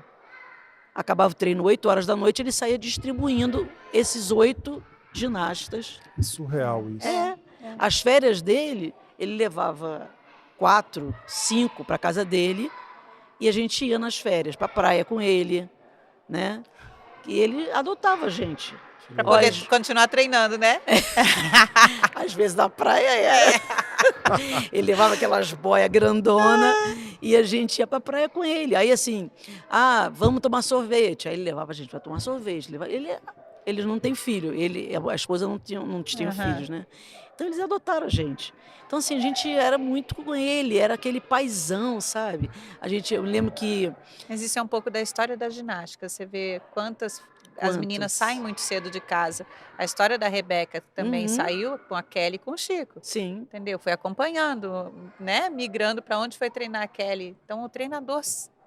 Acabava o treino 8 horas da noite, ele saía distribuindo esses 8 ginastas. É surreal isso. As férias dele, ele levava 4, 5 para casa dele e a gente ia nas férias para a praia com ele, né? E ele adotava a gente. Para poder continuar treinando, né? Às vezes na praia era. Ele levava aquelas boias grandonas e a gente ia pra praia com ele. Aí assim, vamos tomar sorvete. Aí ele levava a gente para tomar sorvete. Eles não têm filho, a esposa não tinha filhos, né? Então eles adotaram a gente. Então assim, a gente era muito com ele, era aquele paizão, sabe? Eu lembro que... Mas isso é um pouco da história da ginástica. Você vê quantas as meninas saem muito cedo de casa. A história da Rebeca também saiu com a Kelly e com o Chico. Sim. Entendeu? Foi acompanhando, né? Migrando para onde foi treinar a Kelly. Então o treinador,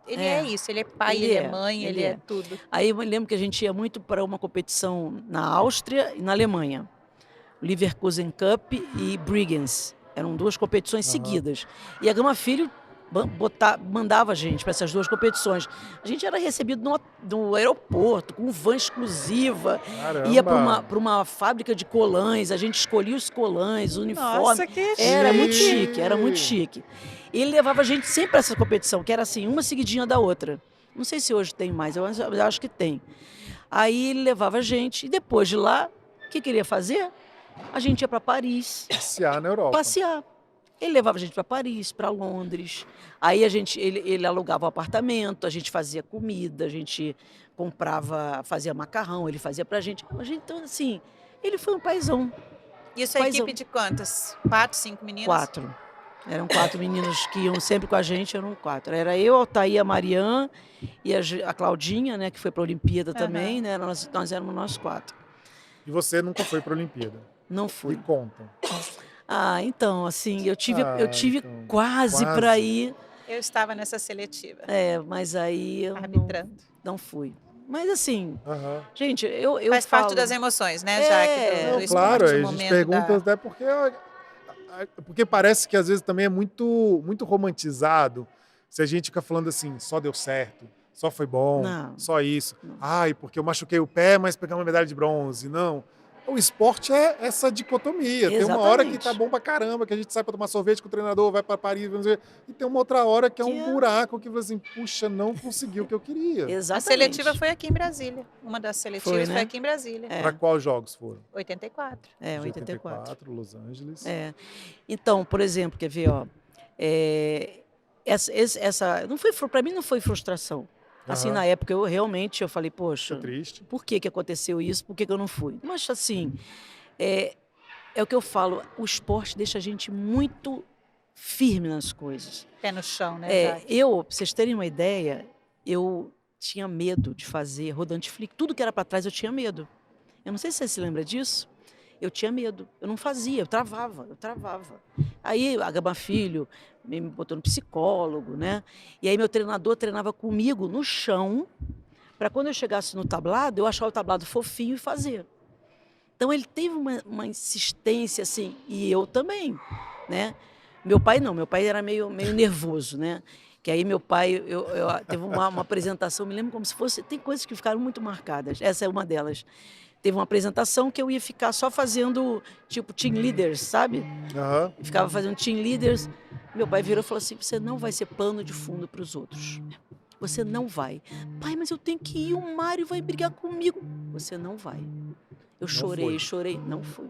ele é isso. Ele é pai, ele é mãe, ele é tudo. Aí eu me lembro que a gente ia muito para uma competição na Áustria e na Alemanha. Leverkusen Cup e Bregenz. Eram 2 competições seguidas. E a Gama Filho mandava a gente para essas 2 competições. A gente era recebido no aeroporto, com van exclusiva. Caramba. Ia para uma fábrica de colãs, a gente escolhia os colãs, o uniforme. Nossa, que chique. Era muito chique. E ele levava a gente sempre para essa competição, que era assim, uma seguidinha da outra. Não sei se hoje tem mais, eu acho que tem. Aí ele levava a gente, e depois de lá, o que ele ia fazer? A gente ia para Paris. Passear na Europa. Passear. Ele levava a gente para Paris, para Londres. Aí ele alugava um apartamento, a gente fazia comida, a gente fazia macarrão, ele fazia pra gente. Então, assim, ele foi um paizão. Isso é equipe de quantas? 4, 5 meninos? 4. Eram 4 meninos que iam sempre com a gente, eram 4. Era eu, a Altair, a Mariana e a Claudinha, né, que foi para a Olimpíada também, né? Nós éramos nós 4. E você nunca foi para a Olimpíada? Não fui. Me conta. Então, assim, eu tive quase para ir. Eu estava nessa seletiva. Mas aí eu arbitrando. Não fui. Mas assim, gente, eu faz falo... parte das emoções, né, Jaque? Do claro, a gente pergunta até porque parece que às vezes também é muito, muito romantizado se a gente fica falando assim, só deu certo, só foi bom, só isso. Ai, porque eu machuquei o pé, mas pegar uma medalha de bronze. Não. O esporte é essa dicotomia. Exatamente. Tem uma hora que tá bom pra caramba, que a gente sai pra tomar sorvete com o treinador, vai pra Paris, vamos ver. E tem uma outra hora que é um buraco que você assim, puxa, não consegui o que eu queria. Exatamente. A seletiva foi aqui em Brasília. Uma das seletivas foi aqui em Brasília. Para quais jogos foram? 84. 84. Los Angeles. Então, por exemplo, quer ver, essa não foi, para mim não foi frustração. Assim, na época, eu falei, poxa, triste. Por que aconteceu isso? Por que eu não fui? Mas, assim, é o que eu falo, o esporte deixa a gente muito firme nas coisas. Pé no chão, né? Pra vocês terem uma ideia, eu tinha medo de fazer rodante flick. Tudo que era para trás eu tinha medo. Eu não sei se você se lembra disso. Eu tinha medo, eu não fazia, eu travava. Aí a Gama Filho me botou no psicólogo, né? E aí meu treinador treinava comigo no chão, para quando eu chegasse no tablado, eu achar o tablado fofinho e fazer. Então ele teve uma insistência assim, e eu também, né? Meu pai não, meu pai era meio nervoso, né? Que aí meu pai, teve uma apresentação, me lembro como se fosse, tem coisas que ficaram muito marcadas, essa é uma delas. Teve uma apresentação que eu ia ficar só fazendo, tipo, team leaders, sabe? Aham. Ficava fazendo team leaders. Meu pai virou e falou assim, você não vai ser pano de fundo para os outros. Você não vai. Pai, mas eu tenho que ir, o Mário vai brigar comigo. Você não vai. Eu chorei, não fui.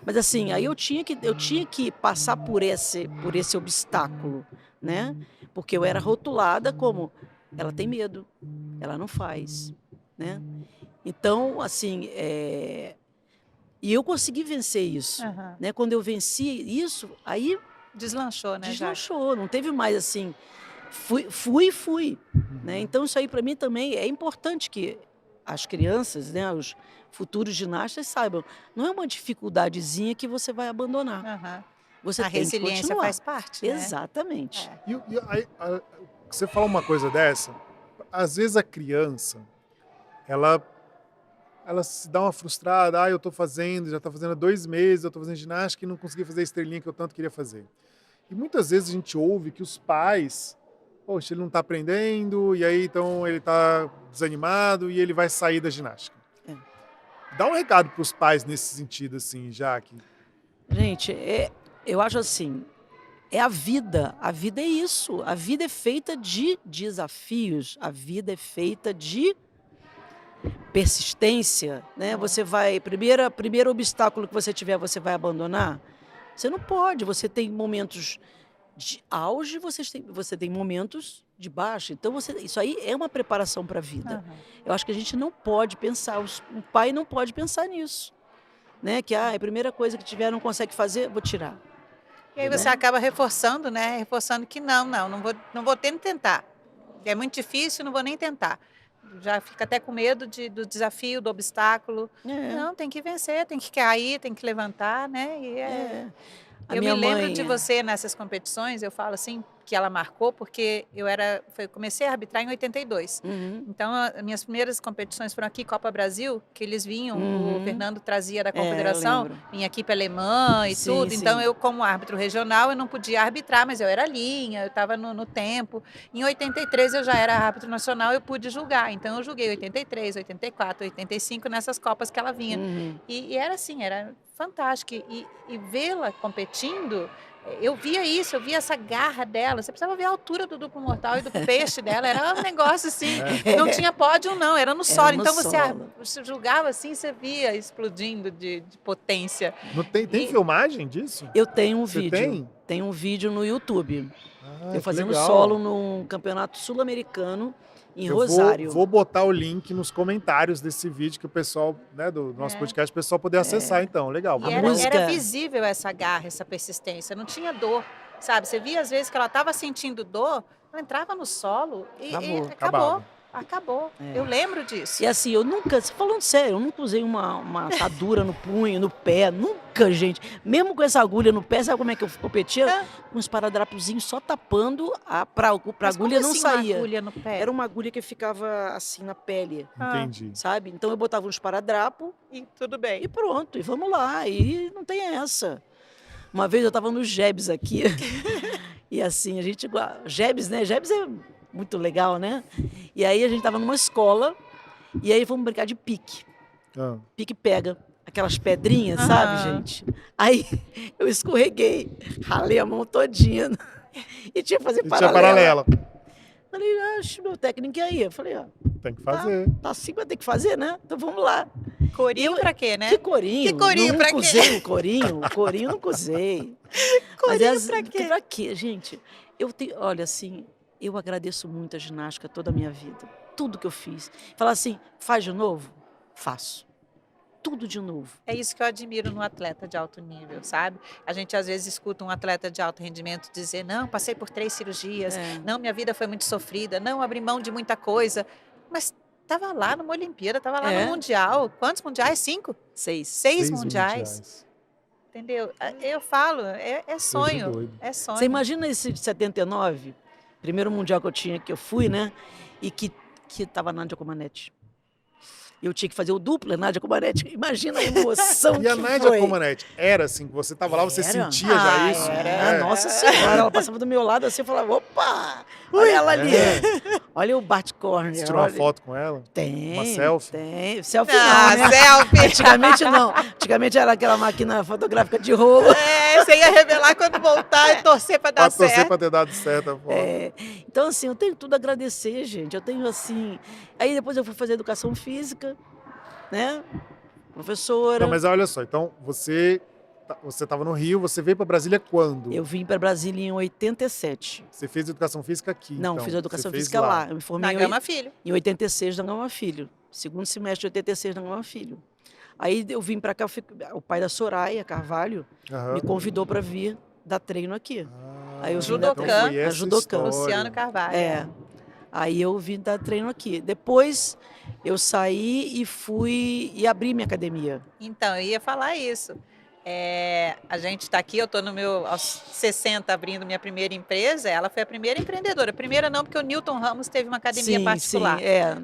Mas assim, aí eu tinha que passar por esse obstáculo, né? Porque eu era rotulada como, ela tem medo, ela não faz, né? Então, assim, e eu consegui vencer isso, Aham. né? Quando eu venci isso, aí Deslanchou, né? já? deslanchou, não teve mais assim, fui, né? Então isso aí para mim também é importante que as crianças, né, os futuros ginastas saibam, não é uma dificuldadezinha que você vai abandonar, Aham. você A tem que resiliência continuar. faz parte, né? Exatamente. É. E aí, você fala uma coisa dessa, às vezes a criança, ela se dá uma frustrada, eu tô fazendo, já tá fazendo há 2 meses, eu tô fazendo ginástica e não consegui fazer a estrelinha que eu tanto queria fazer. E muitas vezes a gente ouve que os pais, poxa, ele não tá aprendendo, e aí então ele tá desanimado e ele vai sair da ginástica. É. Dá um recado pros pais nesse sentido, assim, Jaque. Gente, eu acho assim, é a vida é isso, a vida é feita de desafios, a vida é feita de persistência, né? Você vai, primeiro obstáculo que você tiver, você vai abandonar? Você não pode, você tem momentos de auge, você tem momentos de baixa. Então, isso aí é uma preparação para a vida. Aham. Eu acho que a gente não pode pensar, o pai não pode pensar nisso, né? Que a primeira coisa que tiver não consegue fazer, vou tirar. E aí você Né? acaba reforçando, né? Reforçando que não vou ter nem tentar. É muito difícil, não vou nem tentar. Já fica até com medo do desafio, do obstáculo. É, Não, tem que vencer, tem que cair, tem que levantar, né? é. A Eu me minha lembro de mãe, você nessas competições, eu falo assim, que ela marcou, porque comecei a arbitrar em 82. Uhum, Então, as minhas primeiras competições foram aqui, Copa Brasil, que eles vinham, o uhum. Fernando trazia da Eu Confederação, lembro. vinha aqui para Alemã e Sim, tudo. Então, sim. eu, como árbitro regional, eu não podia arbitrar, mas eu era linha, eu estava no tempo. Em 83, eu já era árbitro nacional, eu pude julgar. Então, eu julguei 83, 84, 85, nessas Copas que ela vinha. Uhum. E era assim, era fantástico. E vê-la competindo, eu via isso, eu via essa garra dela. Você precisava ver a altura do duplo mortal e do peixe dela. Era um negócio assim, não tinha pódio não, era no solo. Era no Então solo. você julgava assim, você via explodindo de potência. Não tem E- filmagem disso? Eu tenho um Você vídeo. tem? Tem um vídeo no YouTube. Ah, Eu que fazendo legal. solo num campeonato sul-americano em Eu Rosário. vou botar o link nos comentários desse vídeo que o pessoal, né, do nosso podcast, o pessoal poder acessar, então. Legal. E Vamos A lá. música- era visível essa garra, essa persistência. Não tinha dor, sabe? Você via às vezes que ela estava sentindo dor, ela entrava no solo e Acabou. acabou. Acabou. É. Eu lembro disso. E assim, eu nunca, falando sério, eu nunca usei uma atadura no punho, no pé, nunca, gente. Mesmo com essa agulha no pé, sabe como é que eu competia? Com uns esparadrapozinhos só tapando pra Mas agulha como não assim saía. uma agulha no pé? Era uma agulha que ficava assim na pele, Entendi. sabe? Então eu botava um esparadrapo E tudo bem. e pronto, e vamos lá. E não tem essa. Uma vez eu estava no Jebs aqui, e assim, a gente. Jebs, né? Jebs é muito legal, né? E aí a gente estava numa escola, e aí vamos brincar de pique. Ah, Pique pega. Aquelas pedrinhas, Aham. sabe, gente? Aí eu escorreguei, ralei a mão todinha. E tinha que fazer e tinha paralela. paralela. Falei, acho meu técnico aí. Eu falei, Tem que fazer. tá assim, vai ter que fazer, né? Então vamos lá. Corinho pra quê, né? Que corinho? Que corinho, Nunca pra quê? usei o corinho. O corinho nunca usei. Corinho pra quê? Pra quê, gente? Olha, assim, eu agradeço muito a ginástica toda a minha vida. Tudo que eu fiz. Falar assim, faz de novo? Faço. Tudo de novo. É isso que eu admiro no atleta de alto nível, sabe? A gente às vezes escuta um atleta de alto rendimento dizer, não, passei por 3 cirurgias, É. não, minha vida foi muito sofrida, não, abri mão de muita coisa. Mas estava lá numa Olimpíada, estava lá É. no Mundial. Quantos mundiais? 5? 6. 6 mundiais. entendeu? Eu falo, é Coisa de sonho, doido. é sonho. Você imagina esse de 79, primeiro mundial que eu fui, né? E que tava Nádia Comaneci. Eu tinha que fazer o duplo, Nádia Comaneci. Imagina a emoção E a que Nádia foi. Comaneci, era assim, que você tava lá, você Era. sentia já isso? Era. É. Nossa Senhora, ela passava do meu lado assim, eu falava, opa, olha ela ali. É. Olha o Bart Corner. Você tirou uma olha. foto com ela? Tem. Uma selfie? Tem. Selfie Ah, não, né? selfie! Antigamente não. Antigamente era aquela máquina fotográfica de rolo. Você ia revelar quando voltar e torcer pra dar Pra torcer certo. pra ter dado certo a foto. É, então, assim, eu tenho tudo a agradecer, gente. Eu tenho, assim... Aí depois eu fui fazer educação física, né? Professora. Não, mas olha só, então você estava no Rio, você veio para Brasília quando? Eu vim para Brasília em 87. Você fez educação física aqui, Não, então. fiz a educação Você fez física lá. Eu me formei Na Gama Filho. em 86 na Gama Filho. Segundo semestre de 86 na Gama Filho. Aí eu vim para cá, o pai da Soraya Carvalho Aham. me convidou para vir dar treino aqui. Ah, Aí eu vim Judokan, então foi essa a Judokan. história. Luciano Carvalho. É. Aí eu vim dar treino aqui. Depois eu saí e fui e abri minha academia. Então, eu ia falar isso. A gente está aqui, eu estou aos 60 abrindo minha primeira empresa. Ela foi a primeira empreendedora. Primeira não, porque o Newton Ramos teve uma academia particular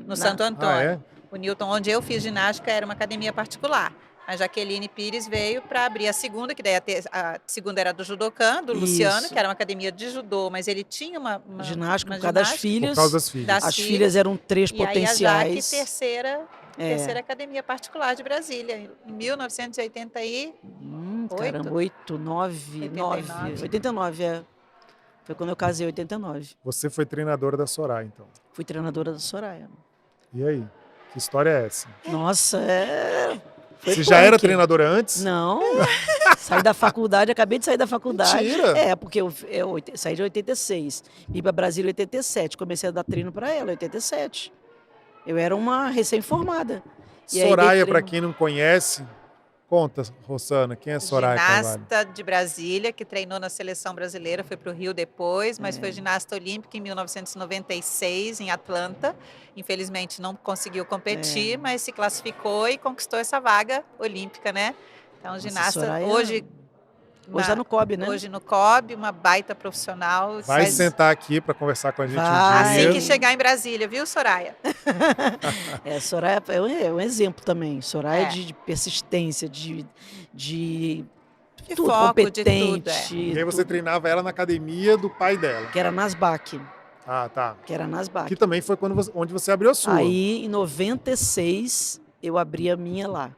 no Santo Antônio. Ah, é? O Newton, onde eu fiz ginástica, era uma academia particular. A Jaqueline Pires veio para abrir a segunda, que daí a segunda era do Judokan, do Luciano, Isso. que era uma academia de judô, mas ele tinha uma Ginástica uma por causa das ginástica. filhas. Por causa das filhas. Das As filhas. filhas eram 3 E aí a Jaque, potenciais. terceira academia particular de Brasília, em 1980 Caramba, 8, 9, 9. 89, é. Foi quando eu casei, 89. Você foi treinadora da Soraya, então. Fui treinadora da Soraya. E aí? Que história é essa? Nossa, foi Você já era punk. treinadora antes? Não. Saí da faculdade, acabei de sair da faculdade. Mentira! Porque eu saí de 86. Vim para Brasília em 87. Comecei a dar treino para ela em 87. Eu era uma recém-formada. E aí Soraya, dei para treino. quem não conhece, conta, Rossana, quem é Soraya Carvalho? Ginasta de Brasília, que treinou na seleção brasileira, foi para o Rio depois, mas foi ginasta olímpica em 1996, em Atlanta. Infelizmente não conseguiu competir, mas se classificou e conquistou essa vaga olímpica, né? Então, ginasta Soraya- hoje... Hoje tá no COB, né? Hoje no COB, uma baita profissional. Vai sentar aqui para conversar com a gente Vai. um dia. Assim que chegar em Brasília, viu, Soraya? Soraya é um exemplo também. Soraya É. de persistência, de tudo, foco, de competente. tudo, E aí você treinava ela na academia do pai dela. Que era Nasbac. Ah, tá. Que era Nasbac. Que também foi onde você abriu a sua. Aí, em 96, eu abri a minha lá.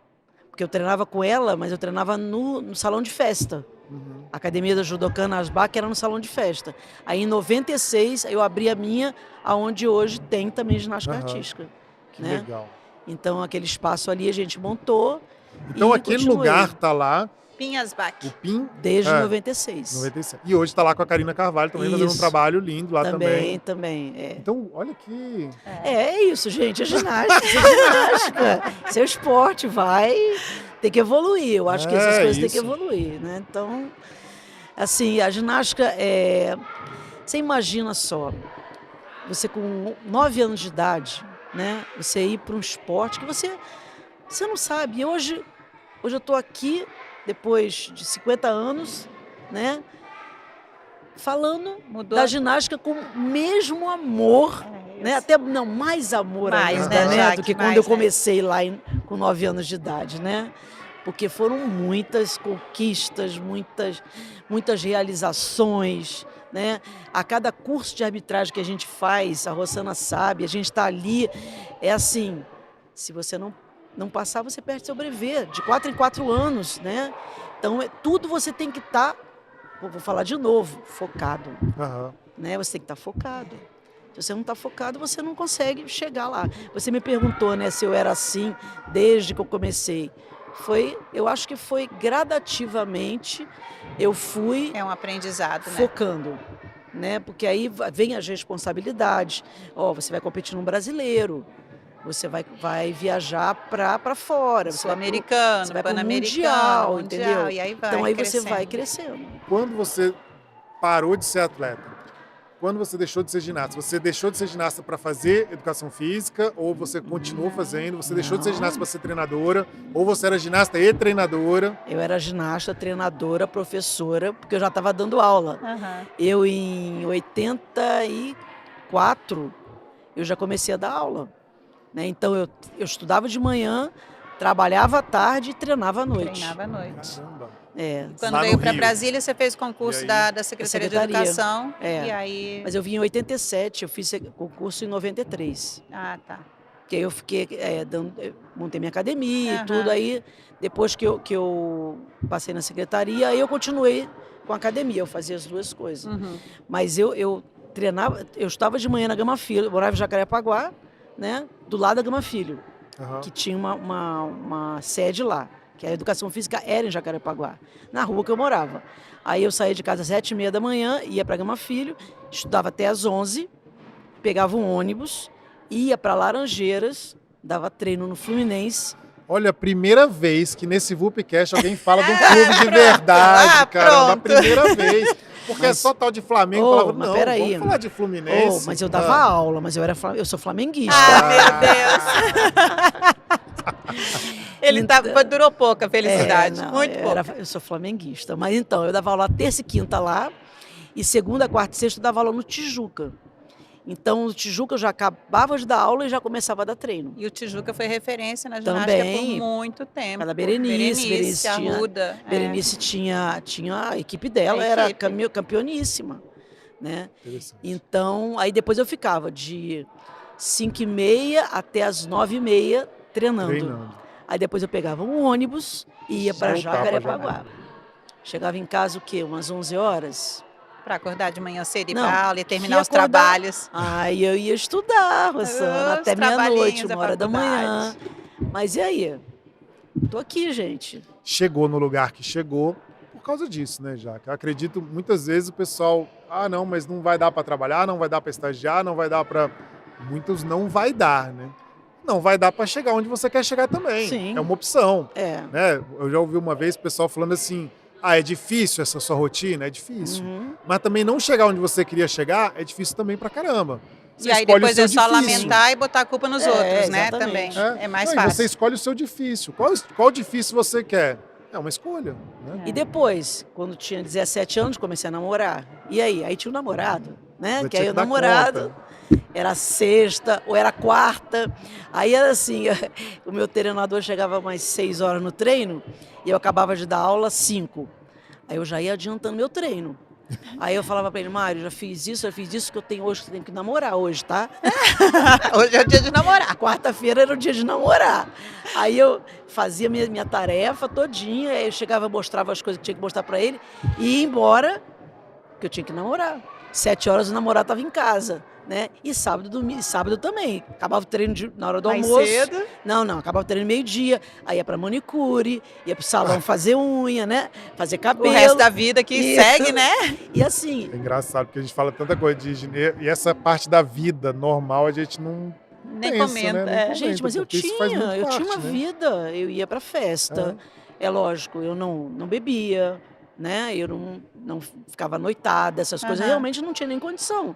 Porque eu treinava com ela, mas eu treinava no salão de festa. Uhum. A academia da Judokan Nasbac era no salão de festa. Aí, em 96, eu abri a minha, aonde hoje tem também ginástica Aham. artística. Que né? legal. Então, aquele espaço ali a gente montou. Então e aquele continuei lugar tá lá, Pinhasbac. o PIN desde É. 96. 97. E hoje tá lá com a Karina Carvalho também fazendo um Isso. trabalho lindo lá também. Também. Então, olha que... É isso, gente. É ginástica. Isso é ginástica. Isso é esporte. Tem que evoluir. Eu acho que essas coisas têm que isso. evoluir, né? Então, assim, a ginástica Você imagina só, você com 9 anos de idade, né? Você ir para um esporte que você não sabe. E hoje eu estou aqui, depois de 50 anos, né? Falando Mudou. da ginástica com o mesmo amor, né? Até não, mais amor Mais, ainda, né, né? Jaque? Do que quando Mais, eu né? comecei lá com 9 anos de idade, né? Porque foram muitas conquistas, muitas realizações, né? A cada curso de arbitragem que a gente faz, a Rossana sabe, a gente está ali, é assim, se você não passar, você perde seu brevet, de 4 em 4 anos, né? Então, tudo você tem que estar, vou falar de novo, focado, Aham. né? Você tem que estar focado. Se você não está focado, você não consegue chegar lá. Você me perguntou, né, se eu era assim desde que eu comecei. Eu acho que foi gradativamente, eu fui É um aprendizado, né? focando, né? Porque aí vem as responsabilidades. Você vai competir num brasileiro, você vai viajar para fora, você vai Sul-americano, você vai pro pan-americano, mundial, entendeu? e aí vai então aí crescendo. você vai crescendo. Quando você parou de ser atleta, quando você deixou de ser ginasta? Você deixou de ser ginasta para fazer educação física ou você continuou fazendo? Você deixou de ser ginasta para ser treinadora ou você era ginasta e treinadora? Eu era ginasta, treinadora, professora, porque eu já estava dando aula. Aham. Eu, em 84, eu já comecei a dar aula, né? Então, eu estudava de manhã, trabalhava à tarde e treinava à noite. Treinava à noite. Caramba. É, Quando Lá no veio para Rio. Brasília, você fez concurso E aí? da Secretaria de Secretaria. Educação. É. E aí. mas eu vim em 87, eu fiz concurso em 93. Ah, tá. Que aí eu fiquei montei minha academia Aham. e tudo. Aí, depois que eu passei na secretaria, aí eu continuei com a academia, eu fazia as duas coisas. Uhum. Mas eu treinava, eu estava de manhã na Gama Filho, eu morava em Jacarepaguá, né, do lado da Gama Filho, Aham. que tinha uma sede lá, que a educação física era em Jacarepaguá, na rua que eu morava. Aí eu saía de casa às 7h30 da manhã, ia para Gama Filho, estudava até às 11h, pegava um ônibus, ia para Laranjeiras, dava treino no Fluminense. Olha, a primeira vez que nesse VUPcast alguém fala de um clube de verdade, Ah, caramba. A pronto. primeira vez. Porque é Mas- só tal de Flamengo. Oh, Falava, mas não, peraí. vamos falar de Fluminense. Mas eu dava aula, mas eu sou flamenguista. Ah, meu Deus. Então- Durou pouco a felicidade. Não, muito pouco. eu sou flamenguista. Mas então, eu dava aula terça e quinta lá, e segunda, quarta e sexta eu dava aula no Tijuca. Então, no Tijuca eu já acabava de dar aula e já começava a dar treino. E o Tijuca foi referência na ginástica Também. por muito tempo. Cada Berenice tinha- Arruda. Berenice tinha a equipe dela, A era equipe. campeoníssima, né? Interessante. Então, aí depois eu ficava de 5h30 até as 9h30 treinando. Treinando. Aí depois eu pegava um ônibus e ia para Voltar pra Jacarepaguá. Chegava em casa o quê? Umas 11 horas. Para acordar de manhã cedo e ir Não, para aula e terminar que os acordar- trabalhos. Aí eu ia estudar, Rosana, Os até meia-noite, trabalhinhos, a 1h da manhã. faculdade. Mas e aí? Tô aqui, gente. Chegou no lugar que chegou por causa disso, né, Jaque? Eu acredito muitas vezes o pessoal, não, mas não vai dar para trabalhar, não vai dar para estagiar, não vai dar para... Muitos não vai dar, né? Não vai dar para chegar onde você quer chegar também. Sim. É uma opção, É. né? Eu já ouvi uma vez o pessoal falando assim, é difícil essa sua rotina? É difícil. Uhum. Mas também não chegar onde você queria chegar é difícil também pra caramba. Você E aí escolhe o depois seu é só difícil. lamentar e botar a culpa nos É, outros, né? exatamente. Também. É mais Não, e fácil. você escolhe o seu difícil. Qual difícil você quer? É uma escolha, né? E depois, quando tinha 17 anos, comecei a namorar. E aí? Aí tinha um namorado, né? Você Que tinha aí o dar namorado conta. era sexta ou era quarta. Aí era assim, o meu treinador chegava mais 6 horas no treino e eu acabava de dar aula 5. Aí eu já ia adiantando meu treino. Aí eu falava pra ele, Mário, já fiz isso que eu tenho hoje, que eu tenho que namorar hoje, tá? Hoje é o dia de namorar. Quarta-feira era o dia de namorar. Aí eu fazia minha tarefa todinha, aí eu chegava, mostrava as coisas que tinha que mostrar pra ele e ia embora, porque eu tinha que namorar. 7 horas o namorado estava em casa, né? E sábado também. Acabava o treino na hora do Mais almoço. cedo. Não, acabava o treino meio-dia, aí ia pra manicure, ia pro salão fazer unha, né? Fazer O cabelo. resto da vida que Isso. segue, né? E assim, É engraçado porque a gente fala tanta coisa de higiene e essa parte da vida normal a gente não Nem pensa, comenta. né? é. gente, mas eu porque isso faz muito tinha parte, uma né? vida, eu ia pra festa. É lógico, eu não bebia, né? Eu não ficava noitada, essas coisas. Aham. Realmente não tinha nem condição.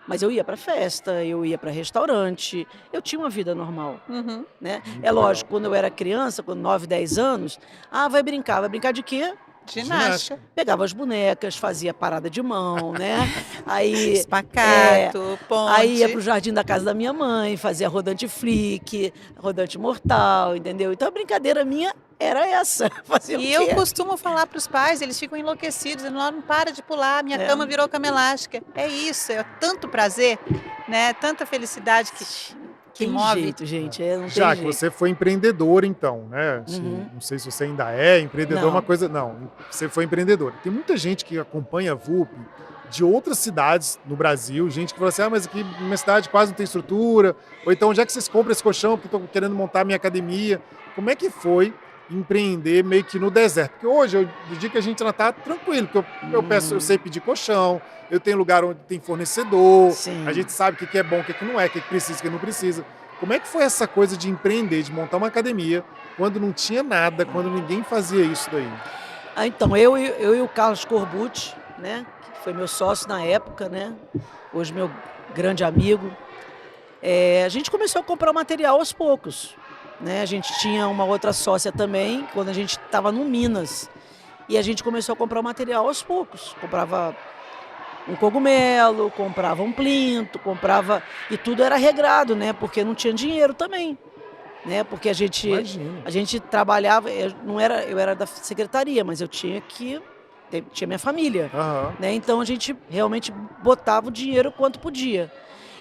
Mas eu ia para festa, eu ia para restaurante, eu tinha uma vida normal, Uhum. né? Muito É lógico, quando eu era criança, com 9, 10 anos, vai brincar de quê? Ginástica. Pegava as bonecas, fazia parada de mão, né? Aí Espacato, ponte. Aí ia pro jardim da casa da minha mãe, fazia rodante flick, rodante mortal, entendeu? Então a brincadeira minha era essa. Fazer o E quê? eu costumo falar para os pais, eles ficam enlouquecidos, dizendo, não para de pular, minha cama virou cama elástica. É isso, é tanto prazer, né? Tanta felicidade que Tem move. jeito, gente. Não tem Já que jeito. você foi empreendedor, então, né? Uhum. Não sei se você ainda é empreendedor, Não. uma coisa. Não, você foi empreendedor. Tem muita gente que acompanha a VUP de outras cidades no Brasil, gente que fala assim, mas aqui na minha cidade quase não tem estrutura, ou então onde é que vocês compram esse colchão, porque estou querendo montar a minha academia. Como é que foi empreender meio que no deserto? Porque hoje, eu digo que a gente ainda está tranquilo, porque eu sei pedir colchão, eu tenho lugar onde tem fornecedor, Sim. a gente sabe o que é bom, o que não é, o que precisa, o que não precisa. Como é que foi essa coisa de empreender, de montar uma academia, quando não tinha nada, quando ninguém fazia isso daí? Então, eu e o Carlos Corbucci, né? Que foi meu sócio na época, né? Hoje meu grande amigo. A gente começou a comprar material aos poucos, né? A gente tinha uma outra sócia também, quando a gente estava no Minas. E a gente começou a comprar o material aos poucos. Comprava um cogumelo, comprava um plinto, comprava... E tudo era regrado, né? Porque não tinha dinheiro também, né? Porque a gente trabalhava... Eu era da secretaria, mas eu tinha minha família, né? Então a gente realmente botava o dinheiro quanto podia.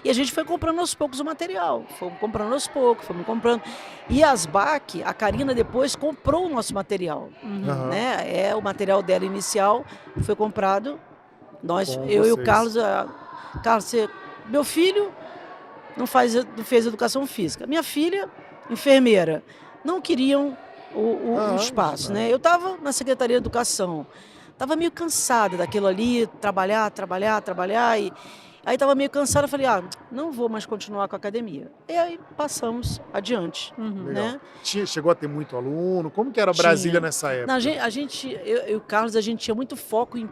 E a gente foi comprando aos poucos o material, fomos comprando aos poucos, fomos comprando. E a Asbac, a Karina depois comprou o nosso material, né? O material dela inicial foi comprado, eu e o Carlos, Carlos, meu filho não fez educação física, minha filha, enfermeira, não queriam o espaço, né? Eu estava na Secretaria de Educação, estava meio cansada daquilo ali, trabalhar, e aí estava meio cansada, eu falei, não vou mais continuar com a academia. E aí passamos adiante, né? Chegou a ter muito aluno? Como que era Brasília nessa época? Eu e o Carlos, a gente tinha muito foco em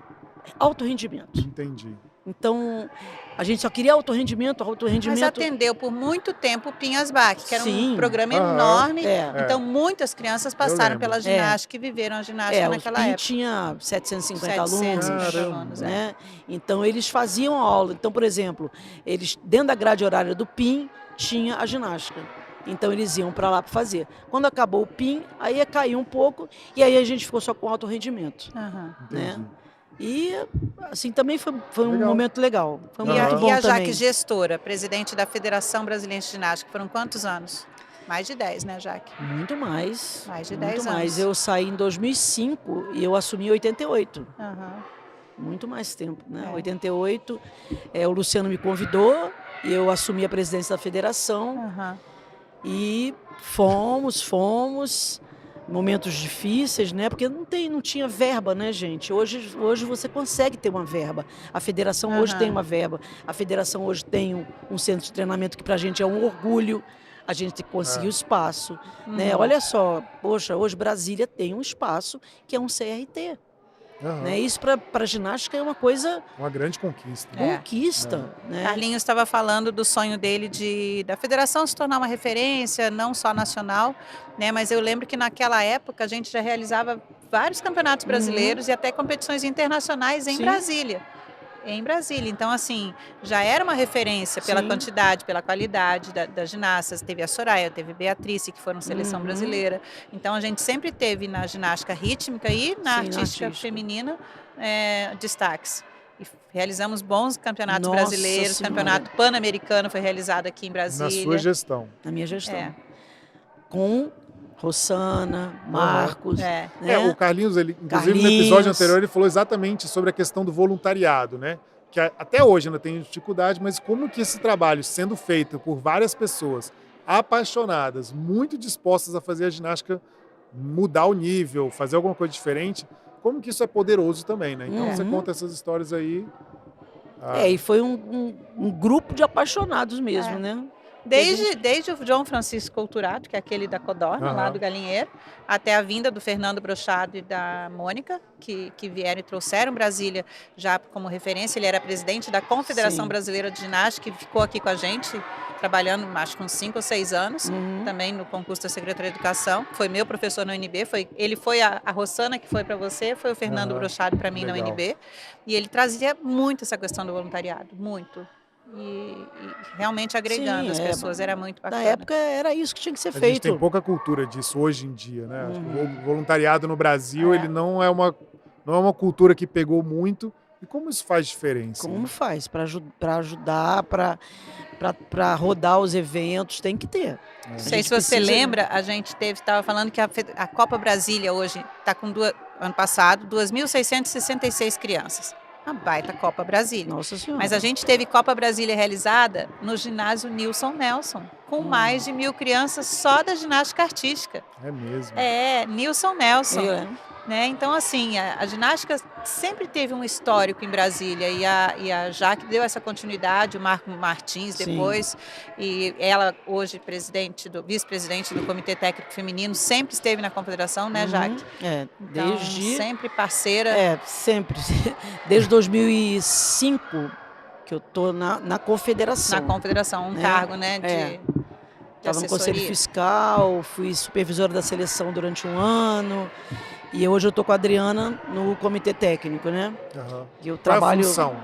alto rendimento. Entendi. Então, a gente só queria alto rendimento. Mas atendeu por muito tempo o PIN Asbac, que era um programa enorme. Então, muitas crianças passaram pela ginástica e viveram a ginástica naquela época. Tinha 750 alunos, né? Então, eles faziam aula. Então, por exemplo, eles dentro da grade horária do PIN, tinha a ginástica. Então, eles iam para lá para fazer. Quando acabou o PIN, aí ia cair um pouco, e aí a gente ficou só com alto rendimento. Né? E, assim, também foi um momento legal. Foi muito bom. E a Jaque, gestora, presidente da Federação Brasileira de Ginástica, foram quantos anos? Mais de 10, né, Jaque? Muito mais. Mais de 10 anos. Eu saí em 2005 e eu assumi em 88. Muito mais tempo, né? 88, o Luciano me convidou e eu assumi a presidência da federação. E fomos... Momentos difíceis, né? Porque não tinha verba, né, gente? Hoje você consegue ter uma verba. A federação hoje tem uma verba. A federação hoje tem um centro de treinamento que pra gente é um orgulho. A gente conseguiu espaço, né? Olha só, poxa, hoje Brasília tem um espaço que é um CRT. Né? Isso para ginástica é uma coisa... Uma grande conquista. Né? Carlinhos estava falando do sonho dele da federação se tornar uma referência, não só nacional, né? Mas eu lembro que naquela época a gente já realizava vários campeonatos brasileiros e até competições internacionais em Brasília. Então, assim, já era uma referência pela quantidade, pela qualidade das ginastas. Teve a Soraya, teve a Beatriz, que foram seleção brasileira. Então, a gente sempre teve na ginástica rítmica e na artística feminina destaques. E realizamos bons campeonatos brasileiros, campeonato pan-americano foi realizado aqui em Brasília. Na sua gestão. Na minha gestão. Com Rossana, Marcos. Né? O Carlinhos, inclusive no episódio anterior, ele falou exatamente sobre a questão do voluntariado, né? Que até hoje ainda tem dificuldade, mas como que esse trabalho, sendo feito por várias pessoas apaixonadas, muito dispostas a fazer a ginástica mudar o nível, fazer alguma coisa diferente, como que isso é poderoso também, né? Então você conta essas histórias aí. E foi um grupo de apaixonados mesmo, né? Desde o João Francisco Couturato, que é aquele da Codorna, lá do Galinheiro, até a vinda do Fernando Brochado e da Mônica, que vieram e trouxeram Brasília já como referência. Ele era presidente da Confederação Brasileira de Ginástica, que ficou aqui com a gente, trabalhando, acho que uns 5 ou 6 anos, também no concurso da Secretaria de Educação. Foi meu professor na UNB, ele foi a Rossana, que foi para você, foi o Fernando Brochado para mim na UNB. E ele trazia muito essa questão do voluntariado, muito. E realmente agregando as pessoas, era muito bacana. Na época era isso que tinha que ser feito. A gente tem pouca cultura disso hoje em dia, né? Acho que o voluntariado no Brasil, ele não é uma cultura que pegou muito. E como isso faz diferença? Como faz? Para ajudar, para rodar os eventos, tem que ter. Não sei se você lembra, a gente estava falando que a Copa Brasília hoje está com, ano passado, 2.666 crianças. Uma baita Copa Brasília. Nossa Senhora. Mas a gente teve Copa Brasília realizada no ginásio Nilson Nelson, com mais de 1.000 crianças só da ginástica artística. É mesmo? Nilson Nelson. né? Então, assim, a ginástica sempre teve um histórico em Brasília e a Jaque deu essa continuidade, o Marco Martins Sim. depois, e ela hoje vice-presidente do Comitê Técnico Feminino, sempre esteve na confederação, né, Jaque? É, Então, sempre parceira. sempre. Desde 2005 que eu tô na confederação. Na confederação, né? cargo, né, É. de Estava no Conselho assessoria. Fiscal, fui supervisora da seleção durante um ano. E hoje eu estou com a Adriana no Comitê Técnico, né? Aham. E eu Qual é a trabalho. função?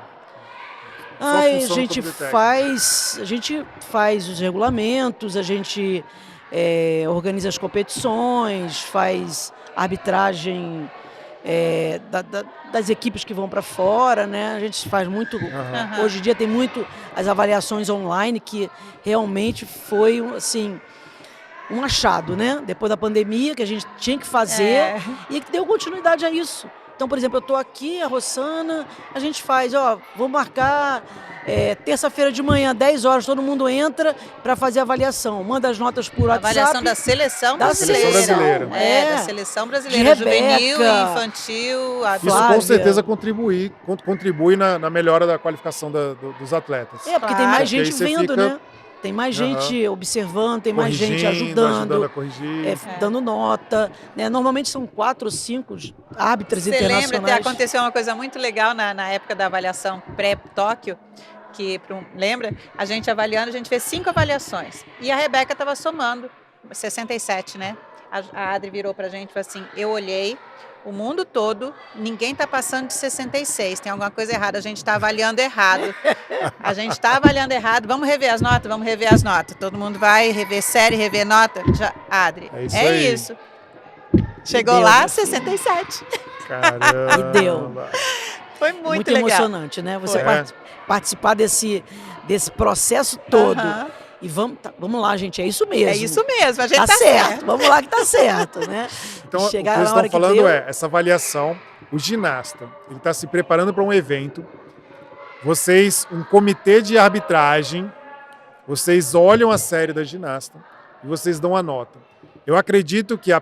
A função no gente Comitê Técnico? a gente faz os regulamentos, a gente organiza as competições, faz arbitragem das equipes que vão para fora, né? A gente faz muito. Aham. Hoje em dia tem muito as avaliações online, que realmente foi assim um achado, né? Depois da pandemia, que a gente tinha que fazer e que deu continuidade a isso. Então, por exemplo, eu estou aqui, a Rossana, a gente faz, vou marcar terça-feira de manhã, 10 horas, todo mundo entra para fazer a avaliação. Manda as notas por WhatsApp. Avaliação da seleção Da brasileira. seleção brasileira. Da seleção brasileira, De Rebeca, juvenil, infantil, Isso Flávia. com certeza contribui na melhora da qualificação dos atletas. Porque tem Claro. mais Porque aí gente você vendo, fica né? Tem mais gente observando, tem mais gente Corrigindo, ajudando, a corrigir. dando nota. Né? Normalmente são 4 ou 5 árbitras Você lembra, internacionais. aconteceu uma coisa muito legal na época da avaliação pré-Tóquio, lembra? A gente avaliando, a gente fez 5 avaliações. E a Rebeca estava somando 67, né? A Adri virou pra gente e falou assim, eu olhei, o mundo todo, ninguém está passando de 66, tem alguma coisa errada, a gente está avaliando errado. A gente está avaliando errado, vamos rever as notas, todo mundo vai rever série, rever nota. Adri, É isso aí. isso. Chegou deu, lá, né? 67. Caramba. E deu. Foi muito Muito legal. emocionante, né? Você Foi. participar desse processo todo. Aham. E vamos lá, gente, é isso mesmo. É isso mesmo, a gente Tá tá certo, vamos lá que tá certo, né? Então, Chegar o que eles na hora estão que falando deu, essa avaliação, o ginasta, ele está se preparando para um evento, vocês, um comitê de arbitragem, vocês olham a série da ginasta e vocês dão a nota. Eu acredito que a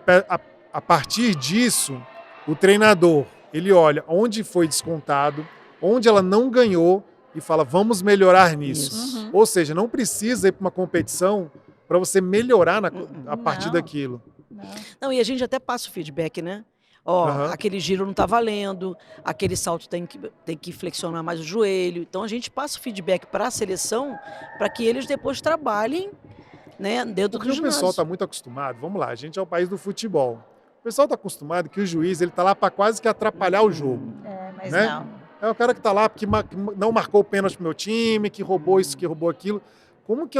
partir disso, o treinador, ele olha onde foi descontado, onde ela não ganhou e fala, vamos melhorar nisso. Isso. Uhum. Ou seja, não precisa ir para uma competição para você melhorar a partir Não. daquilo. Não, e a gente até passa o feedback, né? Aham. Aquele giro não tá valendo, aquele salto tem que flexionar mais o joelho. Então a gente passa o feedback para a seleção para que eles depois trabalhem, né, dentro Porque do o ginásio. pessoal está muito acostumado, vamos lá, a gente é o país do futebol. O pessoal está acostumado que o juiz ele está lá para quase que atrapalhar o jogo. Mas Né? não. É o cara que está lá porque não marcou o pênalti pro meu time, que roubou isso, que roubou aquilo. Como que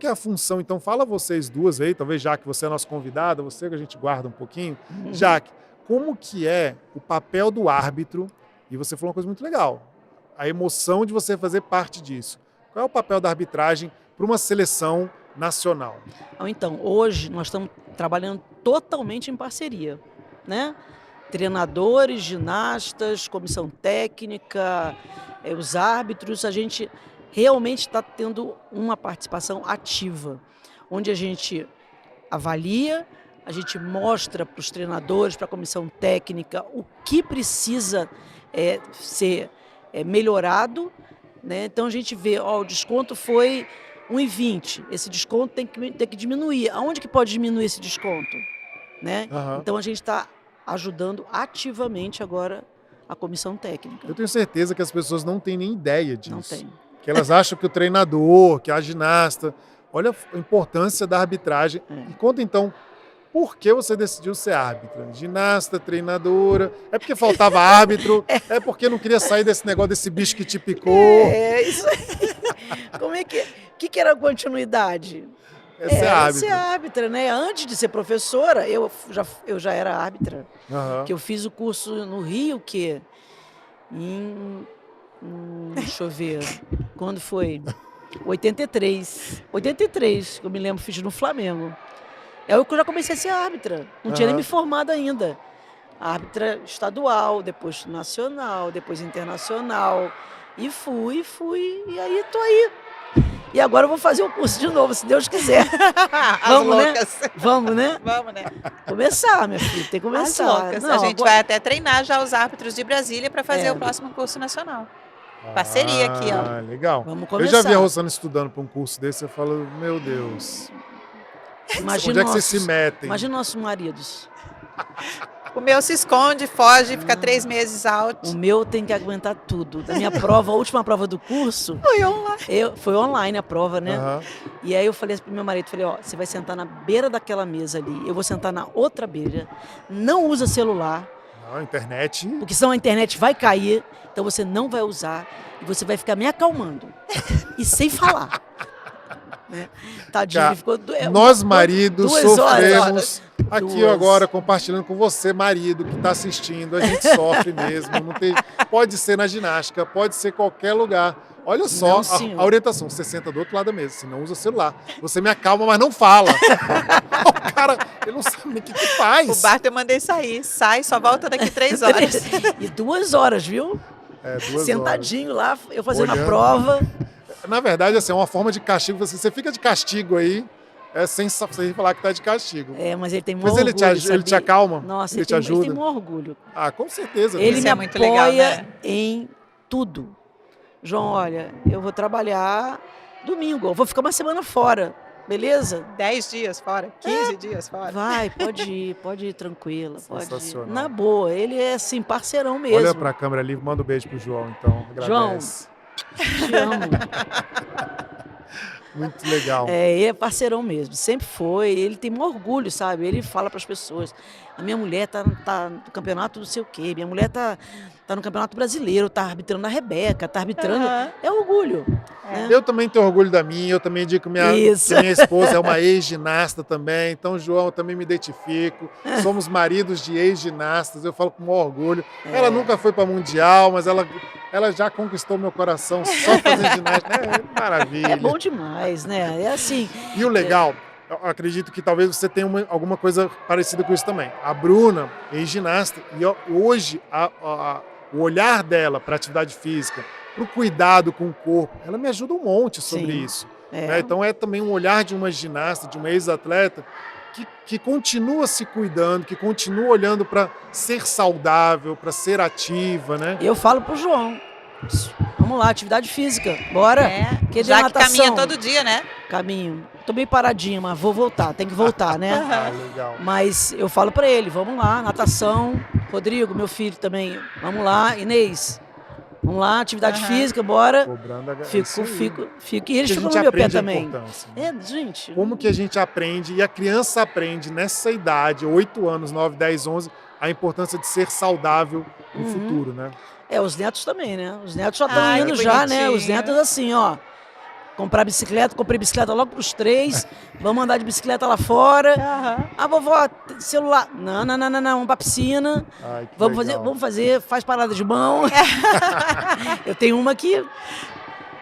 é a função? Então fala vocês duas aí, talvez Jaque, você é a nossa convidada, você que a gente guarda um pouquinho. Jaque, como que é o papel do árbitro? E você falou uma coisa muito legal, a emoção de você fazer parte disso. Qual é o papel da arbitragem para uma seleção nacional? Então, hoje nós estamos trabalhando totalmente em parceria, né? Treinadores, ginastas, comissão técnica, os árbitros, a gente realmente está tendo uma participação ativa, onde a gente avalia, a gente mostra para os treinadores, para a comissão técnica, o que precisa ser melhorado, né? Então a gente vê, o desconto foi 1,20, esse desconto tem que diminuir. Aonde que pode diminuir esse desconto? Né? Aham. Então a gente está ajudando ativamente agora a comissão técnica. Eu tenho certeza que as pessoas não têm nem ideia disso. Não tem. Que elas acham que o treinador, que a ginasta... Olha a importância da arbitragem. E conta então, por que você decidiu ser árbitra? Ginasta, treinadora... É porque faltava árbitro? É porque não queria sair desse negócio, desse bicho que te picou? Isso aí. Como é que... O que era a continuidade? Ser árbitra. Ser árbitra, né? Antes de ser professora, eu já era árbitra. Aham. Que eu fiz o curso no Rio, que deixa eu ver, quando foi? 83, que eu me lembro, fiz no Flamengo. É o que eu já comecei a ser árbitra, não tinha nem me formado ainda. Árbitra estadual, depois nacional, depois internacional, e fui, e aí tô aí. E agora eu vou fazer o curso de novo, se Deus quiser. As Vamos, né? loucas. Vamos, né? Vamos, né? Começar, minha filha, tem que As começar. loucas. Não, A gente agora- vai até treinar já os árbitros de Brasília para fazer É. o próximo curso nacional. Parceria aqui, ó. Ah, legal. Vamos Eu começar. já vi a Rosana estudando para um curso desse, eu falo, meu Deus, Imagina onde é que vocês se nossos- metem? Imagina nossos maridos. O meu se esconde, foge, fica 3 meses O out. meu tem que aguentar tudo. Da minha prova, a última prova do curso, Foi online. foi online a prova, né? Aham. E aí eu falei pro meu marido, falei, ó, você vai sentar na beira daquela mesa ali, eu vou sentar na outra beira, não usa celular, Não, internet. porque senão a internet vai cair, então você não vai usar e você vai ficar me acalmando e sem falar. Né? Tadinho, Cara, ele ficou... Nós, maridos, 2 horas. sofremos. Aqui 2. agora, compartilhando com você, marido, que está assistindo, a gente sofre mesmo. Não tem... Pode ser na ginástica, pode ser qualquer lugar. Olha só Não, a senhor. orientação. Você senta do outro lado da mesa, você não usa celular. Você me acalma, mas não fala. O cara, ele não sabe nem o que faz. O Bart eu mandei sair. Sai, só volta daqui 3 horas. E 2 horas, viu? É, 2 horas. Sentadinho lá, eu fazendo Olhando. a prova. Na verdade, assim, é uma forma de castigo. Você fica de castigo aí, sem falar que tá de castigo. É, mas ele tem muito Mas orgulho, ele te sabia? acalma? Nossa, ele te ele ajuda? tem muito orgulho. Ah, com certeza. Ele Isso me é muito apoia legal, né? em tudo. João, olha, eu vou trabalhar domingo, eu vou ficar uma semana fora, beleza? 10 dias fora, 15 dias fora. Vai, pode ir tranquila, pode ir. Sensacional. Na boa, ele é assim, parceirão mesmo. Olha pra câmera ali, manda um beijo pro João, então. Agradece. Te amo. Muito legal. É, ele é parceirão mesmo, sempre foi. Ele tem um orgulho, sabe? Ele fala para as pessoas: a minha mulher tá no campeonato não sei o quê, minha mulher tá no campeonato brasileiro, tá arbitrando a Rebeca, tá arbitrando. Aham. É orgulho. Né? Eu também tenho orgulho da minha, eu também digo que Isso. minha esposa é uma ex-ginasta também, então, João, eu também me identifico. Somos maridos de ex-ginastas, eu falo com maior orgulho. Ela nunca foi para Mundial, mas ela já conquistou meu coração só fazendo ginástica. É maravilha. É bom demais, né? É assim. E o legal, eu acredito que talvez você tenha alguma coisa parecida com isso também. A Bruna, ex-ginasta, e hoje o olhar dela para a atividade física, para o cuidado com o corpo, ela me ajuda um monte sobre Sim. isso. É. Né? Então é também um olhar de uma ginasta, de uma ex-atleta, que continua se cuidando, que continua olhando para ser saudável, para ser ativa, né? Eu falo pro João: vamos lá, atividade física, bora. Que de Já que natação. caminha todo dia, né? Caminho. Tô meio paradinha, mas vou voltar, tem que voltar, né? Ah, legal. Mas eu falo pra ele: vamos lá, natação. Rodrigo, meu filho também, vamos lá. Inês, vamos lá, atividade Aham. física, bora. Cobrando a Fico. E eles Que a ficam gente no meu pé aprende a também. importância, né? É, gente. Como que a gente aprende, e a criança aprende nessa idade, 8 anos, 9, 10, 11, a importância de ser saudável no Uhum. futuro, né? É, os netos também, né? Os netos já estão Ai, indo que já, né? Os bonitinho. netos assim, ó. Comprar bicicleta, comprei bicicleta logo pros 3. Vamos andar de bicicleta lá fora. Ah, vovó, celular. Não, vamos pra piscina. Ai, que Vamos legal. fazer, faz parada de mão. Eu tenho uma que.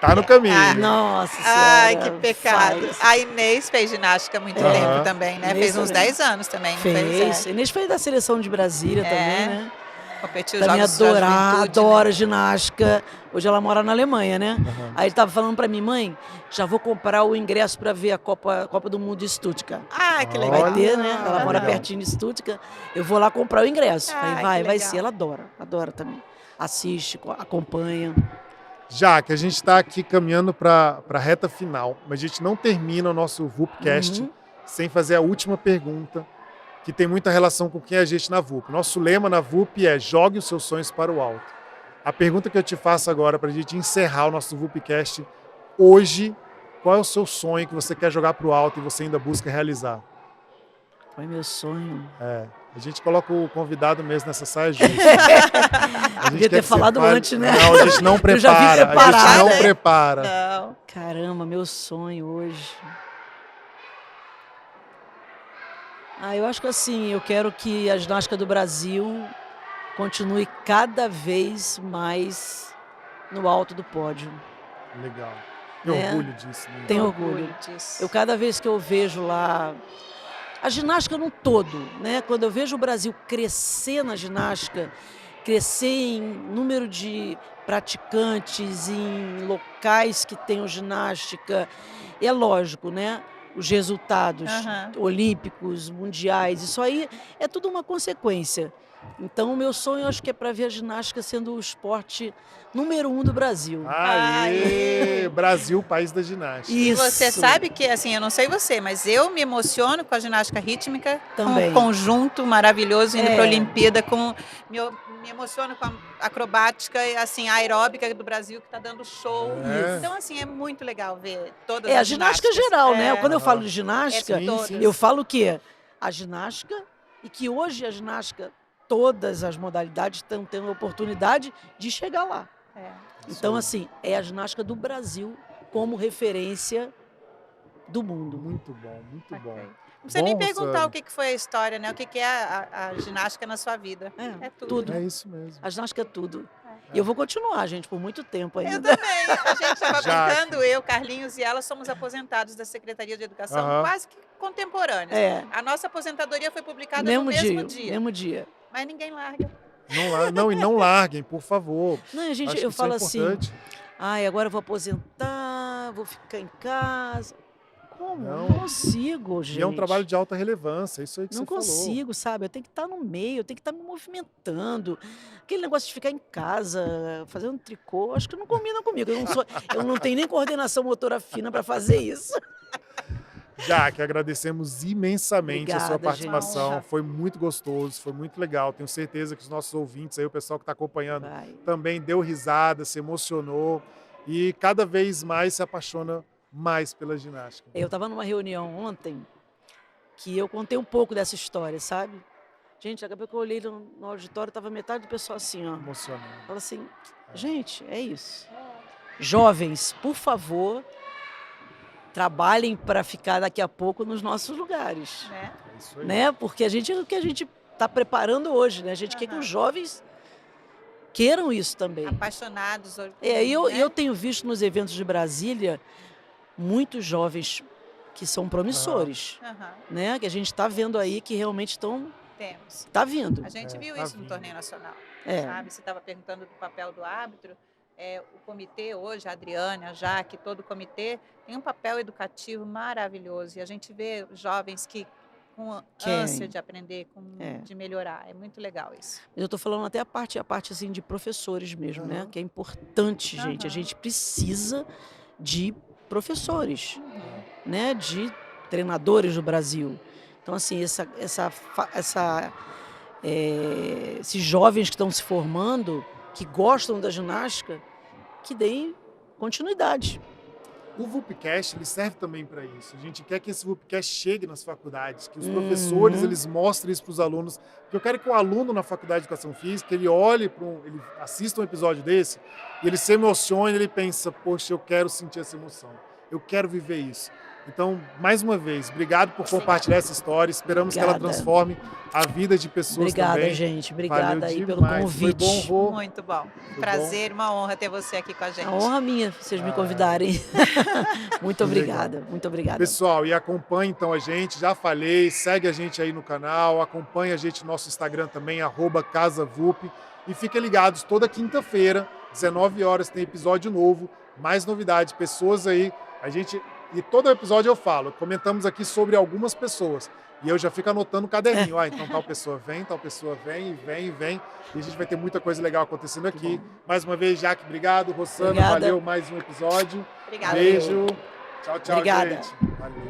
Tá no caminho. Ah, né? Nossa Ai, Senhora, que pecado. faz. A Inês fez ginástica há muito Aham. tempo também, né? Inês Fez uns também. 10 anos também. não Fez. É. Inês foi da seleção de Brasília também, né? Competiu Também jogos da juventude, adora ginástica. Hoje ela mora na Alemanha, né? Aham. Aí ele tava falando pra mim: mãe, já vou comprar o ingresso pra ver a Copa do Mundo de Stuttgart. Ah, que Olha. legal. Vai ter, né? Ela mora legal. pertinho de Stuttgart. Eu vou lá comprar o ingresso. Ai, Falei, que vai legal. ser. Ela adora também. Assiste, acompanha. Já que a gente está aqui caminhando para a reta final, mas a gente não termina o nosso VUPcast Uhum. sem fazer a última pergunta, que tem muita relação com quem é a gente na VUP. Nosso lema na VUP é: jogue os seus sonhos para o alto. A pergunta que eu te faço agora, para a gente encerrar o nosso VUPcast hoje, qual é o seu sonho que você quer jogar para o alto e você ainda busca realizar? Foi meu sonho. A gente coloca o convidado mesmo nessa saia justa. A gente Devia quer ter que você falado fale- antes, né? Não, a gente não Eu já vim prepara. A gente preparada, não hein? prepara. Não. Caramba, meu sonho hoje. Eu acho que assim, eu quero que a ginástica do Brasil continue cada vez mais no alto do pódio. Legal. Tenho É. orgulho disso. Né? Tenho orgulho. disso. Eu cada vez que eu vejo lá a ginástica no todo, né? Quando eu vejo o Brasil crescer na ginástica, crescer em número de praticantes, em locais que tenham ginástica. É lógico, né? Os resultados Aham. olímpicos, mundiais, isso aí é tudo uma consequência. Então, o meu sonho, acho que é para ver a ginástica sendo o esporte número 1 do Brasil. Aê! Brasil, país da ginástica. E você Isso. sabe que, assim, eu não sei você, mas eu me emociono com a ginástica rítmica, com Também. o conjunto maravilhoso indo para a É. Olimpíada, me emociono com a acrobática, assim, a aeróbica do Brasil que está dando show. É. Então, assim, é muito legal ver todas É a as ginástica ginásticas. geral, né? É. Quando eu falo Aham. de ginástica, Sim, todas. eu falo que a ginástica, e que hoje a ginástica, todas as modalidades estão tendo a oportunidade de chegar lá. É. Então, Isso assim, é a ginástica do Brasil como referência do mundo. Muito bom, muito bom. Ok. Não precisa nem Bom, perguntar Rossana. o que foi a história, né? O que é a ginástica na sua vida. É tudo. tudo. É isso mesmo. A ginástica é tudo. É. E eu vou continuar, gente, por muito tempo Eu ainda. também. A gente estava Já. brincando, eu, Carlinhos e ela somos aposentados da Secretaria de Educação, Aham. quase que contemporâneos. É, A nossa aposentadoria foi publicada mesmo no mesmo dia, dia, mesmo dia. mas ninguém larga. Não, e não larguem, por favor. Não, gente, Acho eu que falo isso é assim, importante. ai, agora eu vou aposentar, vou ficar em casa. Como? Não. Não consigo, gente. E é um trabalho de alta relevância, isso aí que Não você falou. consigo, sabe? Eu tenho que estar no meio, eu tenho que estar me movimentando. Aquele negócio de ficar em casa, fazendo tricô, acho que não combina comigo. Eu não tenho nem coordenação motora fina para fazer isso. Jaque, agradecemos imensamente a sua Obrigada, participação. gente. Foi muito gostoso, foi muito legal. Tenho certeza que os nossos ouvintes aí, o pessoal que está acompanhando, Vai. também deu risada, se emocionou e cada vez mais se apaixona mais pela ginástica. Eu estava numa reunião ontem que eu contei um pouco dessa história, sabe? Gente, daqui a pouco eu olhei no auditório, estava metade do pessoal assim, ó. Emocionante. Fala assim, gente, é isso. Jovens, por favor, trabalhem para ficar daqui a pouco nos nossos lugares, Né? É isso aí. né? Porque a gente é o que a gente está preparando hoje, né? A gente quer que Aham. os jovens queiram isso também. Apaixonados. Eu tenho visto nos eventos de Brasília muitos jovens que são promissores, Aham, né? Que a gente está vendo aí que realmente temos. está vindo. A gente viu tá isso no vindo. torneio nacional. É. Sabe? Você estava perguntando do papel do árbitro. O comitê hoje, a Adriane, a Jaque, todo o comitê, tem um papel educativo maravilhoso. E a gente vê jovens que com Querem. ânsia de aprender, É. de melhorar. É muito legal isso. Eu estou falando até a parte assim de professores mesmo, né? Aham. Que é importante, gente. A Aham. gente precisa de professores, né? De treinadores do Brasil. Então, assim, esses jovens que estão se formando, que gostam da ginástica, que deem continuidade. O VUPcast ele serve também para isso. A gente quer que esse VUPcast chegue nas faculdades, que os professores eles mostrem isso para os alunos. Porque eu quero que o aluno na faculdade de Educação Física ele olhe ele assista um episódio desse e ele se emocione, ele pensa, poxa, eu quero sentir essa emoção, eu quero viver isso. Então, mais uma vez, obrigado por compartilhar essa história. Esperamos que ela Obrigada. transforme a vida de pessoas Obrigada, também. gente. Valeu Obrigada aí pelo demais. convite. Foi bom, Rô. Muito bom. Foi Prazer, uma honra ter você aqui com a gente. A honra minha, vocês me Ah. convidarem. Muito Que obrigada, muito obrigada. Pessoal, e acompanhe então a gente, já falei, segue a gente aí no canal, acompanhe a gente no nosso Instagram também, @CasaVup, e fiquem ligados, toda quinta-feira, 19 horas, tem episódio novo, mais novidades, pessoas aí, e todo episódio eu falo, comentamos aqui sobre algumas pessoas, e eu já fico anotando no caderninho, então tal pessoa vem, e a gente vai ter muita coisa legal acontecendo aqui. Mais uma vez, Jaque, obrigado, Rossana, Obrigada. valeu, mais um episódio. Obrigada. Beijo. Tchau, Obrigada. gente. Valeu.